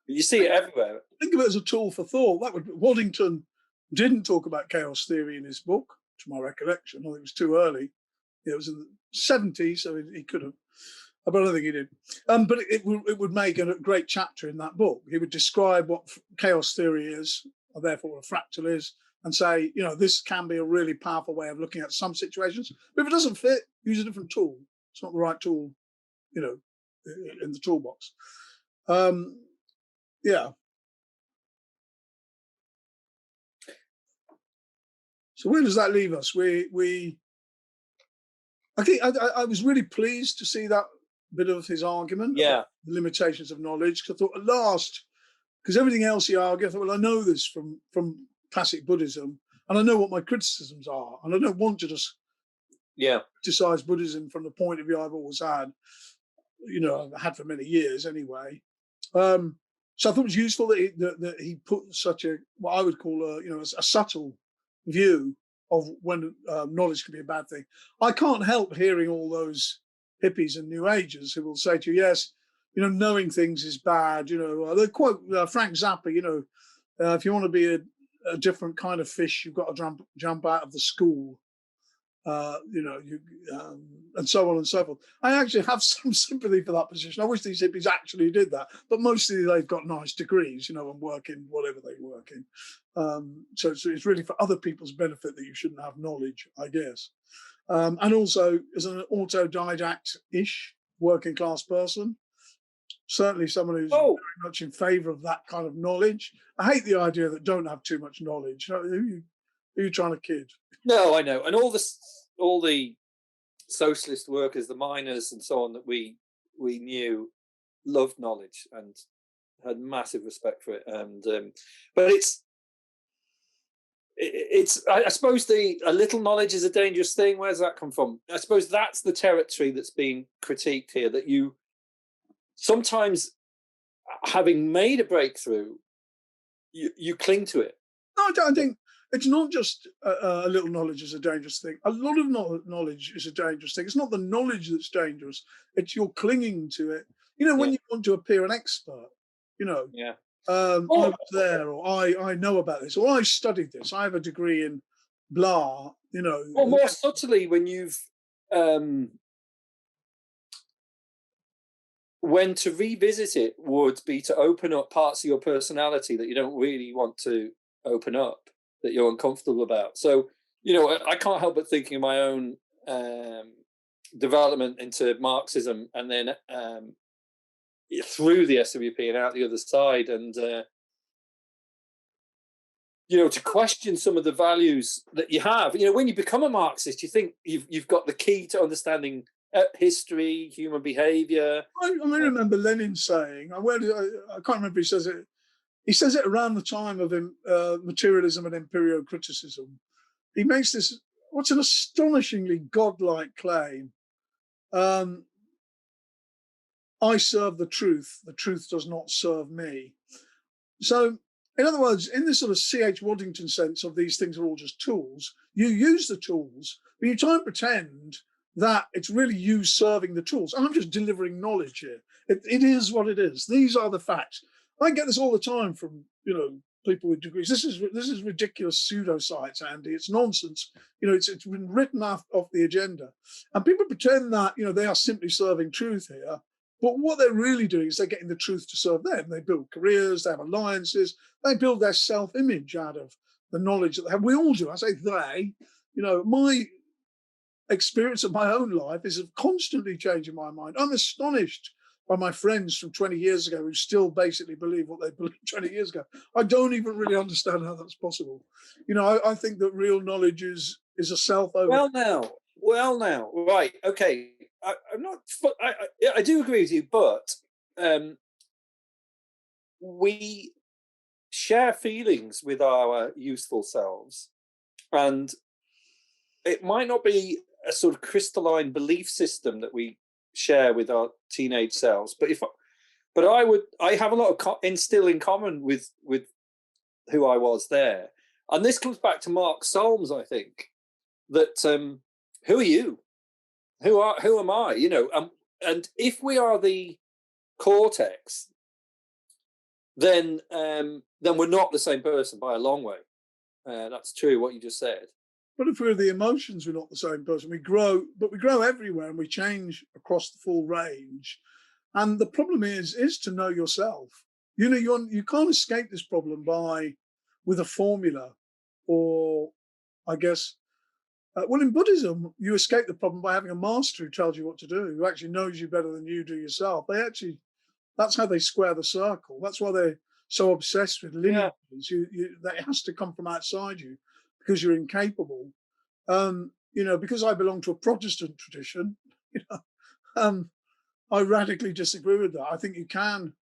you see it everywhere. Think of it as a tool for thought. Waddington didn't talk about chaos theory in his book, to my recollection. I think it was too early. It was in the 70s, so he could have. But I don't think he did. But it would make a great chapter in that book. He would describe what chaos theory is, or therefore what a fractal is, and say, this can be a really powerful way of looking at some situations. But if it doesn't fit, use a different tool. It's not the right tool, in the toolbox. Yeah. So where does that leave us? I think I was really pleased to see that bit of his argument. Yeah. The limitations of knowledge. Because I thought at last, because everything else he argued, I thought, well, I know this from classic Buddhism, and I know what my criticisms are, and I don't want to just criticize Buddhism from the point of view I've always had, I've had for many years anyway. So I thought it was useful that he put such what I would call a subtle view of when knowledge can be a bad thing. I can't help hearing all those hippies and New Agers who will say to you, yes, knowing things is bad. They quote Frank Zappa, if you want to be a different kind of fish, you've got to jump out of the school. And so on and so forth. I actually have some sympathy for that position. I wish these hippies actually did that, but mostly they've got nice degrees, and work in whatever they work in. So it's really for other people's benefit that you shouldn't have knowledge, I guess. And also, as an autodidact-ish working class person, certainly someone who's very much in favour of that kind of knowledge. I hate the idea that don't have too much knowledge. Who are you trying to kid? No, I know. And all the socialist workers, the miners and so on that we knew loved knowledge and had massive respect for it. And but it's I suppose a little knowledge is a dangerous thing. Where does that come from? I suppose that's the territory that's being critiqued here, that you sometimes, having made a breakthrough, you cling to it. No, I think it's not just a little knowledge is a dangerous thing. A lot of knowledge is a dangerous thing. It's not the knowledge that's dangerous. It's your clinging to it. You know, when Yeah. you want to appear an expert, you know, Yeah. I Or, was there, or I know about this, or I studied this. I have a degree in blah, you know. or more subtly, when you've when to revisit it would be to open up parts of your personality that you don't really want to open up, that you're uncomfortable about. So, I can't help but thinking of my own development into Marxism, and then through the SWP and out the other side, and to question some of the values that you have. When you become a Marxist, you think you've got the key to understanding history, human behavior. I remember Lenin saying, I can't remember, he says it around the time of materialism and empirio-criticism. He makes this, what's an astonishingly godlike claim. I serve the truth does not serve me. So, in other words, in this sort of C.H. Waddington sense of these things are all just tools, you use the tools, but you try and pretend that it's really you serving the tools. I'm just delivering knowledge here. It is what it is. These are the facts. I get this all the time from, people with degrees. This is ridiculous pseudoscience, Andy. It's nonsense. It's been written off the agenda. And people pretend that, they are simply serving truth here. But what they're really doing is they're getting the truth to serve them. They build careers, they have alliances, they build their self-image out of the knowledge that they have. We all do. I say they. My experience of my own life is constantly changing my mind. I'm astonished by my friends from 20 years ago who still basically believe what they believed 20 years ago. I don't even really understand how that's possible. I think that real knowledge is a self-over. Well now, right, okay. I'm not. I do agree with you, but we share feelings with our youthful selves, and it might not be a sort of crystalline belief system that we share with our teenage selves. But I have a lot of still in common with who I was there, and this comes back to Mark Solms. I think that who are you? Who am I? And if we are the cortex, then we're not the same person by a long way. That's true, what you just said. But if we're the emotions, we're not the same person. We grow everywhere, and we change across the full range. And the problem is to know yourself. You can't escape this problem with a formula, or I guess. Well, in Buddhism, you escape the problem by having a master who tells you what to do, who actually knows you better than you do yourself. That's how they square the circle. That's why they're so obsessed with lineages. Yeah. That has to come from outside you because you're incapable. Because I belong to a Protestant tradition, I radically disagree with that. I think you can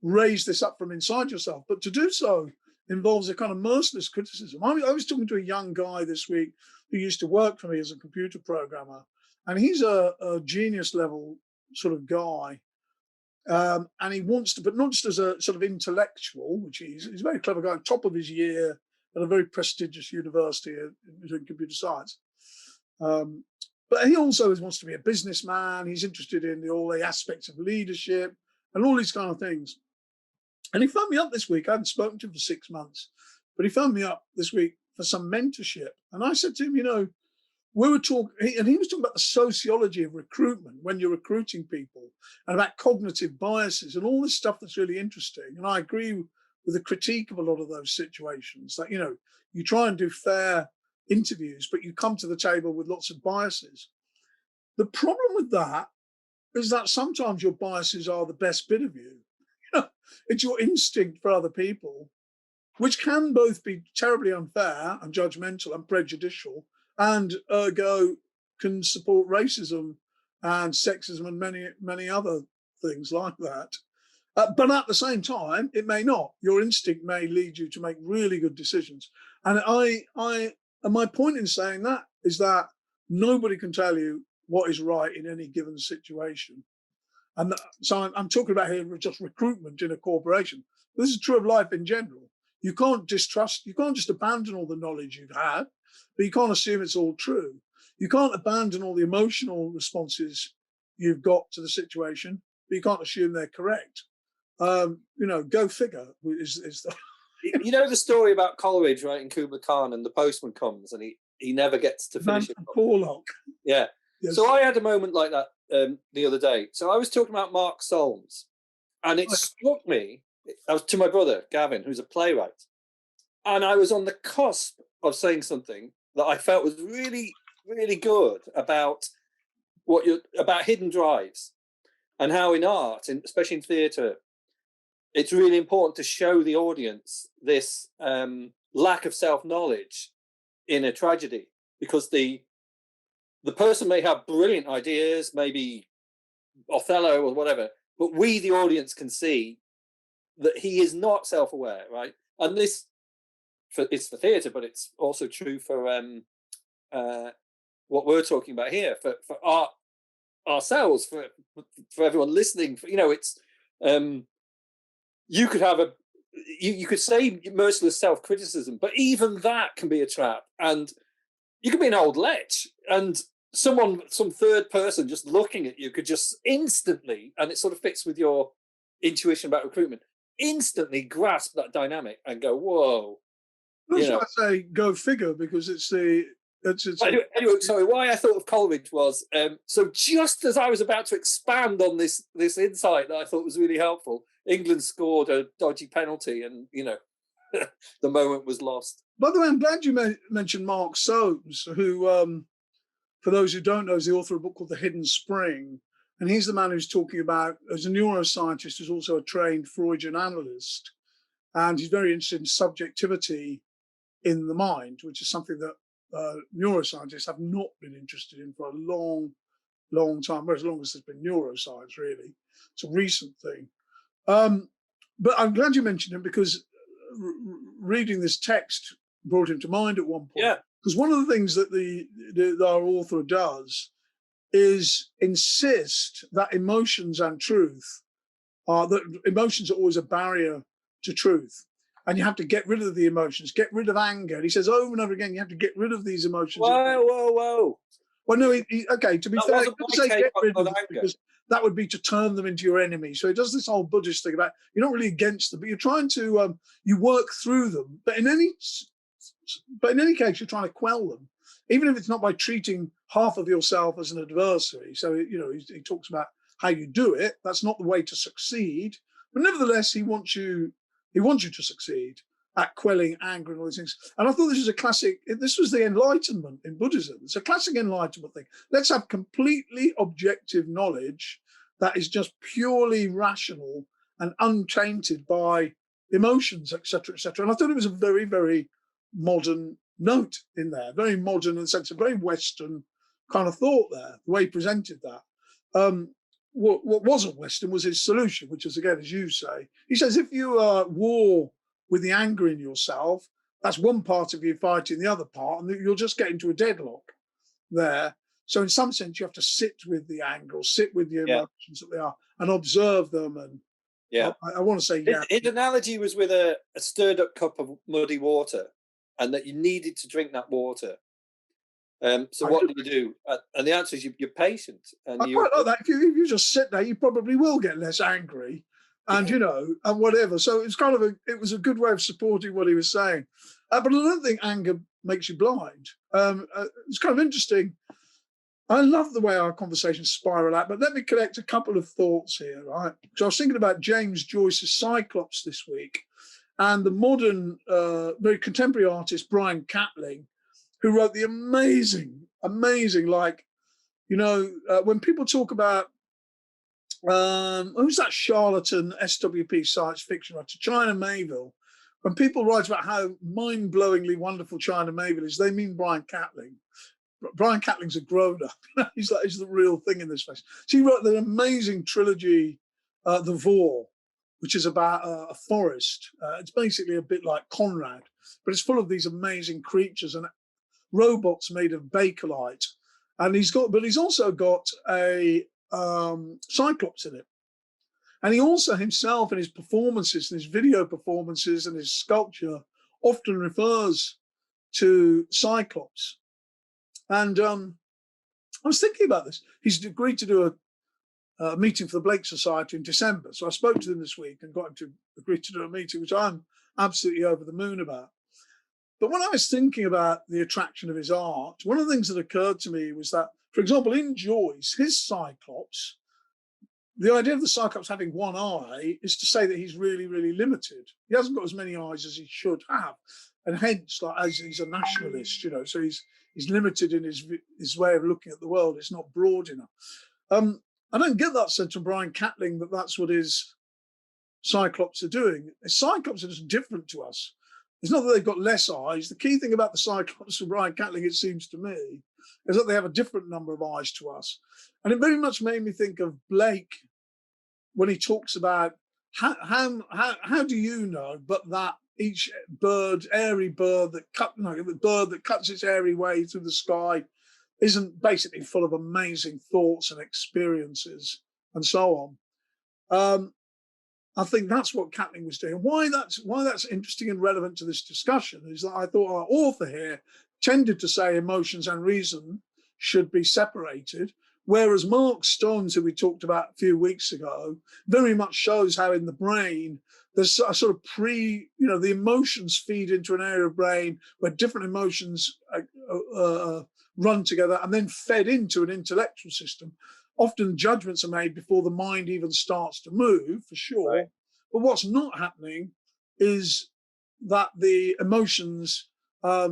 raise this up from inside yourself, but to do so involves a kind of merciless criticism. I was talking to a young guy this week who used to work for me as a computer programmer, and he's a genius level sort of guy. And he wants to, but not just as a sort of intellectual, which he's a very clever guy, top of his year at a very prestigious university in computer science. But he also wants to be a businessman. He's interested in all the aspects of leadership and all these kind of things. And he phoned me up this week. I hadn't spoken to him for 6 months, but he phoned me up this week for some mentorship. And I said to him, we were talking, and he was talking about the sociology of recruitment when you're recruiting people, and about cognitive biases and all this stuff that's really interesting. And I agree with the critique of a lot of those situations that, you try and do fair interviews, but you come to the table with lots of biases. The problem with that is that sometimes your biases are the best bit of you. It's your instinct for other people, which can both be terribly unfair and judgmental and prejudicial, and ergo can support racism and sexism and many, many other things like that. But at the same time, it may not. Your instinct may lead you to make really good decisions. And my point in saying that is that nobody can tell you what is right in any given situation. And so I'm talking about here just recruitment in a corporation. This is true of life in general. You can't distrust, you can't just abandon all the knowledge you've had, but you can't assume it's all true. You can't abandon all the emotional responses you've got to the situation, but you can't assume they're correct. Go figure is the You know the story about Coleridge writing Kubla Khan, and the postman comes and he never gets to man finish it. from Porlock. Yeah. Yes. So I had a moment like that the other day. So I was talking about Mark Solms, and it struck me. I was to my brother Gavin, who's a playwright, and I was on the cusp of saying something that I felt was really, really good about about hidden drives, and how in art, and especially in theatre, it's really important to show the audience this lack of self-knowledge in a tragedy, because the person may have brilliant ideas, maybe Othello or whatever, but we, the audience, can see that he is not self-aware, right? And this, it's for theatre, but it's also true for what we're talking about here, for art ourselves, for everyone listening. It's you could have you could say merciless self-criticism, but even that can be a trap, and you could be an old lech, and some third person just looking at you could just instantly, and it sort of fits with your intuition about recruitment, instantly grasp that dynamic and go, whoa. That's why I say go figure, because Anyway, sorry, why I thought of Coleridge was, so just as I was about to expand on this insight that I thought was really helpful, England scored a dodgy penalty, and the moment was lost. By the way, I'm glad you mentioned Mark Solms, who, for those who don't know, is the author of a book called The Hidden Spring. And he's the man who's talking about, as a neuroscientist, who's also a trained Freudian analyst. And he's very interested in subjectivity in the mind, which is something that neuroscientists have not been interested in for a long, long time, well, as long as there's been neuroscience, really. It's a recent thing. But I'm glad you mentioned him, because reading this text brought him to mind at one point. Yeah. Because one of the things that our author does is insist that emotions and truth that emotions are always a barrier to truth. And you have to get rid of the emotions, get rid of anger. And he says over and over again, you have to get rid of these emotions. Whoa. Well, no, okay, to be fair, he doesn't say get rid of them, anger, because that would be to turn them into your enemy. So he does this whole Buddhist thing about you're not really against them, but you're trying to, you work through them. But in any case, you're trying to quell them, even if it's not by treating half of yourself as an adversary. So, he talks about how you do it. That's not the way to succeed. But nevertheless, he wants you to succeed at quelling anger and all these things. And I thought this was the Enlightenment in Buddhism. It's a classic Enlightenment thing. Let's have completely objective knowledge that is just purely rational and untainted by emotions, etc., etc. And I thought it was a very, very modern note in there, very modern in the sense of very Western kind of thought there, the way he presented that. What wasn't Western was his solution, which is, again, as you say, he says, if you war with the anger in yourself, that's one part of you fighting the other part, and you'll just get into a deadlock there. So in some sense, you have to sit with the anger, or sit with the emotions that they are, and observe them. And I want to say, his analogy was with a stirred up cup of muddy water, and that you needed to drink that water. So what do you do? And the answer is you're patient. And I quite like that. If you just sit there, you probably will get less angry, and and whatever. So it's kind of it was a good way of supporting what he was saying. But I don't think anger makes you blind. It's kind of interesting. I love the way our conversations spiral out, but let me collect a couple of thoughts here, right? So I was thinking about James Joyce's Cyclops this week, and the modern, very contemporary artist Brian Catling, who wrote the amazing, when people talk about, who's that charlatan SWP science fiction writer, China Mayville, when people write about how mind-blowingly wonderful China Mayville is, they mean Brian Catling. Brian Catling's a grown-up. He's the real thing in this place. So he wrote the amazing trilogy, The Vor, which is about a forest. It's basically a bit like Conrad, but it's full of these amazing creatures and robots made of bakelite. And he's also got a Cyclops in it. And he also himself in his performances, in his video performances and his sculpture, often refers to Cyclops. And I was thinking about this. He's agreed to do a meeting for the Blake Society in December. So I spoke to them this week and got him to agree to do a meeting, which I'm absolutely over the moon about. But when I was thinking about the attraction of his art, one of the things that occurred to me was that, for example, in Joyce, his Cyclops, the idea of the Cyclops having one eye is to say that he's really, really limited. He hasn't got as many eyes as he should have. And hence, like, as he's a nationalist, so he's limited in his way of looking at the world. It's not broad enough. I don't get that sense from Brian Catling that that's what his Cyclops are doing. His Cyclops are just different to us. It's not that they've got less eyes. The key thing about the Cyclops for Brian Catling, it seems to me, is that they have a different number of eyes to us. And it very much made me think of Blake when he talks about how do you know but that each bird, airy bird that cuts its airy way through the sky isn't basically full of amazing thoughts and experiences and so on. I think that's what Catling was doing. Why that's interesting and relevant to this discussion is that I thought our author here tended to say emotions and reason should be separated, whereas Mark Stone's, who we talked about a few weeks ago, very much shows how in the brain there's a sort of the emotions feed into an area of brain where different emotions run together and then fed into an intellectual system. Often judgments are made before the mind even starts to move, for sure. Right. But what's not happening is that the emotions are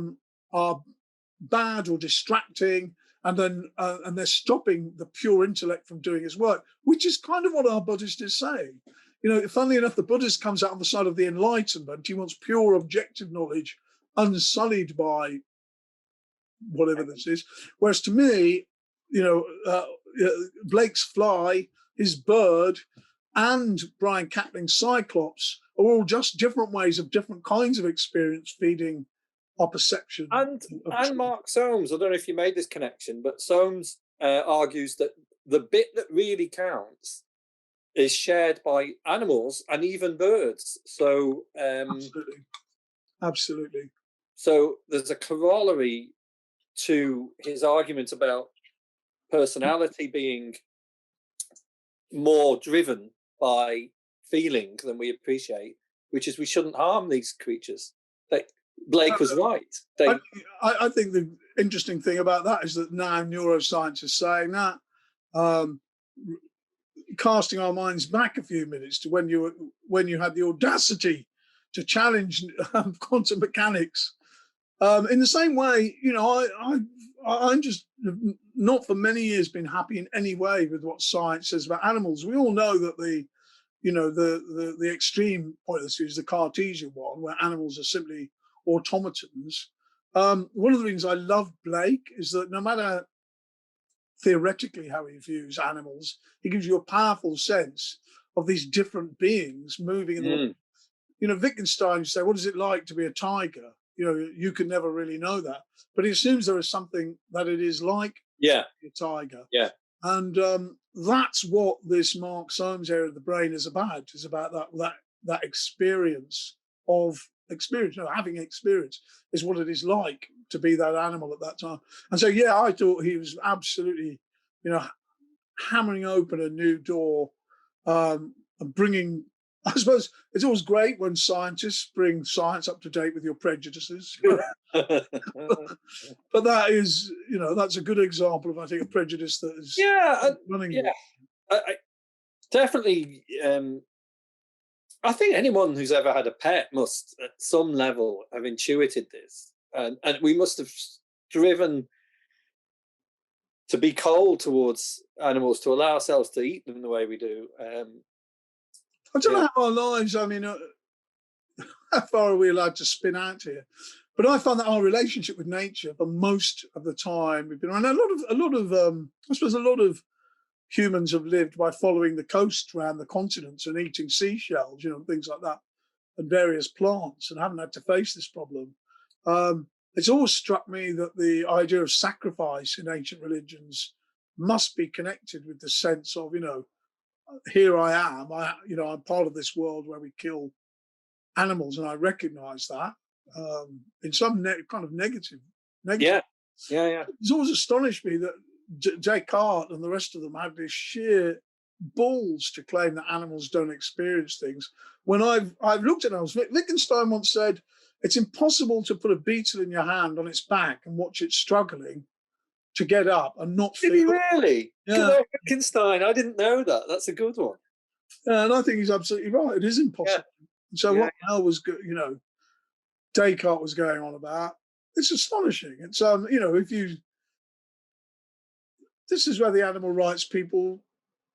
bad or distracting, and they're stopping the pure intellect from doing its work, which is kind of what our Buddhist is saying. Funnily enough, the Buddhist comes out on the side of the Enlightenment. He wants pure objective knowledge, unsullied by whatever this is. Whereas to me, Blake's fly, his bird, and Brian Catling's Cyclops are all just different ways of different kinds of experience feeding our perception. And Mark Soames, I don't know if you made this connection, but Soames argues that the bit that really counts is shared by animals and even birds. So absolutely. So there's a corollary to his argument about personality being more driven by feeling than we appreciate, which is we shouldn't harm these creatures. Blake was right. I think the interesting thing about that is that now neuroscience is saying that, casting our minds back a few minutes to when you had the audacity to challenge quantum mechanics. In the same way, I'm just not for many years been happy in any way with what science says about animals. We all know that the extreme point of this is the Cartesian one, where animals are simply automatons. One of the reasons I love Blake is that no matter theoretically how he views animals, he gives you a powerful sense of these different beings moving in the world. Wittgenstein, you say, what is it like to be a tiger? You can never really know that, but he assumes there is something that it is like a tiger. Yeah. And that's what this Mark Soames area of the brain is about that experience of experience, having experience is what it is like to be that animal at that time. And so, I thought he was absolutely, hammering open a new door and bringing, I suppose it's always great when scientists bring science up to date with your prejudices. But that is, that's a good example of, I think, a prejudice that is running. Yeah, I definitely. I think anyone who's ever had a pet must, at some level, have intuited this, and we must have striven to be cold towards animals, to allow ourselves to eat them the way we do. I don't know how our lives. I mean, how far are we allowed to spin out here? But I found that our relationship with nature, for most of the time we've been around, a lot of humans have lived by following the coast around the continents and eating seashells, things like that, and various plants, and haven't had to face this problem. It's always struck me that the idea of sacrifice in ancient religions must be connected with the sense of, here I am. I'm part of this world where we kill animals, and I recognise that in some kind of negative. Yeah. It's always astonished me that Descartes and the rest of them had this sheer balls to claim that animals don't experience things. When I've looked at animals, Wittgenstein once said, it's impossible to put a beetle in your hand on its back and watch it struggling to get up and not feel. Did he really? Yeah. Good old Wittgenstein. I didn't know that. That's a good one. And I think he's absolutely right. It is impossible. Yeah. So what the hell was good, Descartes was going on about? It's astonishing. It's this is where the animal rights people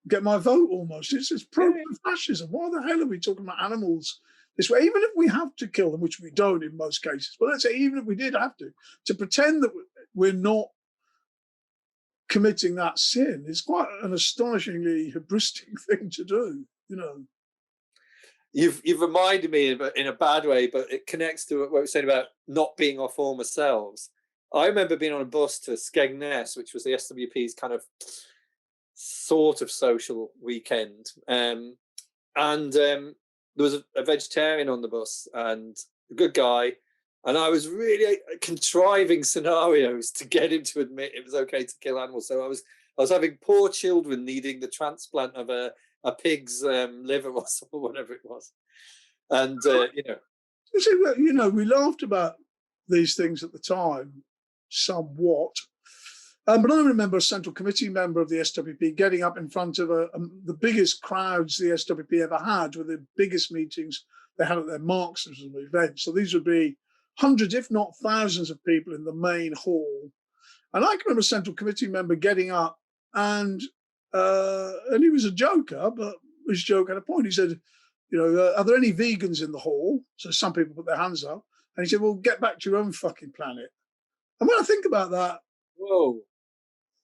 get my vote almost. It's proto-fascism. Why the hell are we talking about animals this way? Even if we have to kill them, which we don't in most cases, but let's say even if we did have to pretend that we're not committing that sin is quite an astonishingly hubristic thing to do, You've reminded me in a bad way, but it connects to what we were saying about not being our former selves. I remember being on a bus to Skegness, which was the SWP's kind of sort of social weekend, and there was a vegetarian on the bus and a good guy, and I was really contriving scenarios to get him to admit it was okay to kill animals. So I was having poor children needing the transplant of a pig's liver or whatever it was, and You see, we laughed about these things at the time somewhat, but I remember a Central Committee member of the SWP getting up in front of the biggest crowds the SWP ever had, with the biggest meetings they had at their Marxism events. So these would be hundreds, if not thousands, of people in the main hall. And I can remember a Central Committee member getting up, and he was a joker, but his joke had a point. He said, are there any vegans in the hall? So some people put their hands up. And he said, well, get back to your own fucking planet. And when I think about that, whoa.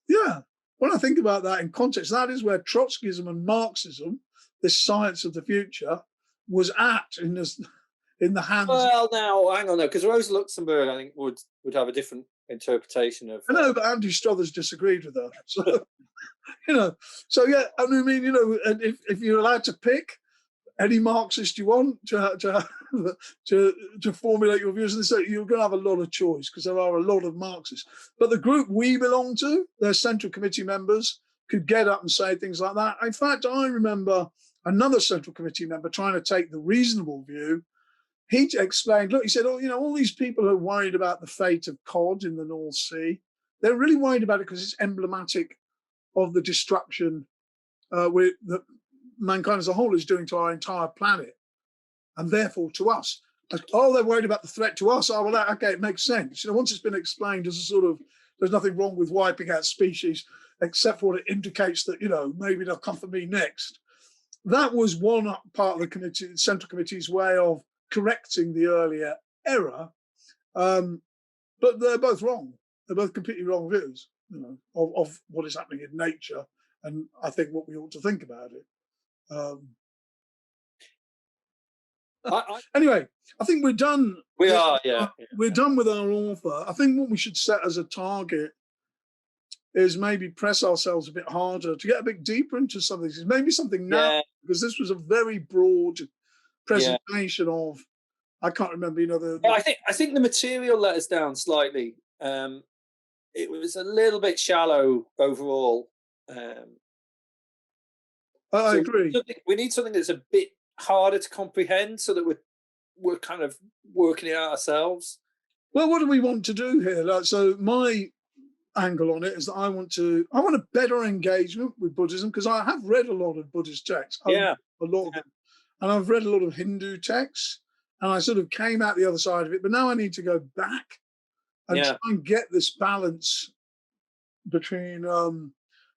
Yeah. When I think about that in context, that is where Trotskyism and Marxism, this science of the future, was at in the hands. Well, now hang on, because Rosa Luxemburg, I think, would have a different interpretation of. I know, but Andy Struthers disagreed with her. So, So yeah, I mean, and if you're allowed to pick any Marxist you want to formulate your views, and so you're going to have a lot of choice because there are a lot of Marxists. But the group we belong to, their Central Committee members, could get up and say things like that. In fact, I remember another Central Committee member trying to take the reasonable view. He explained, look, he said, all these people are worried about the fate of cod in the North Sea. They're really worried about it because it's emblematic of the destruction that mankind as a whole is doing to our entire planet, and therefore to us. They're worried about the threat to us. Oh, well, okay, it makes sense. Once it's been explained as a sort of, there's nothing wrong with wiping out species, except for what it indicates that, maybe they'll come for me next. That was one part of the committee, Central Committee's way of correcting the earlier error. But they're both wrong. They're both completely wrong views, of what is happening in nature, and I think what we ought to think about it. Anyway, I think we're done. We're done with our author. I think what we should set as a target is maybe press ourselves a bit harder to get a bit deeper into some of these. Maybe something now, because this was a very broad presentation of. I can't remember. I think the material let us down slightly. It was a little bit shallow overall. I agree. We need something that's a bit harder to comprehend, so that we're kind of working it out ourselves. Well, what do we want to do here? So my angle on it is that I want a better engagement with Buddhism, because I have read a lot of Buddhist texts. A lot of them. And I've read a lot of Hindu texts, and I sort of came out the other side of it. But now I need to go back and try and get this balance between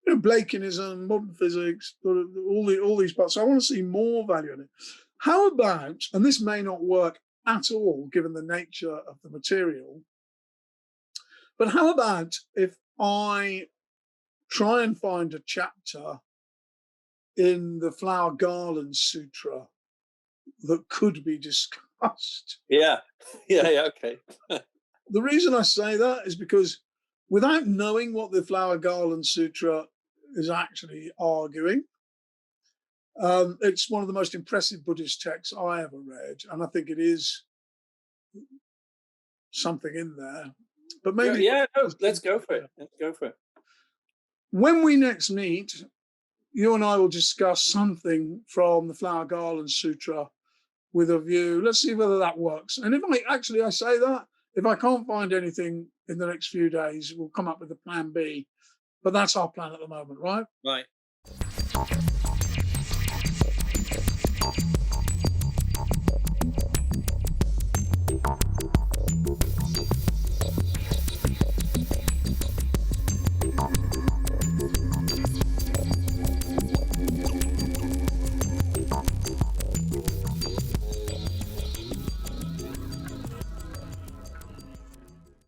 Blakeanism, modern physics, all these parts. So I want to see more value in it. How about, and this may not work at all given the nature of the material, but how about if I try and find a chapter in the Flower Garland Sutra that could be discussed? Okay. The reason I say that is because without knowing what the Flower Garland Sutra is actually arguing, It's one of the most impressive Buddhist texts I ever read, and I think it is something in there. But maybe no, let's go for it. Let's go for it. When we next meet, you and I will discuss something from the Flower Garland Sutra with a view. Let's see whether that works. And if I say that, if I can't find anything in the next few days, we'll come up with a plan B. But that's our plan at the moment, right? Right.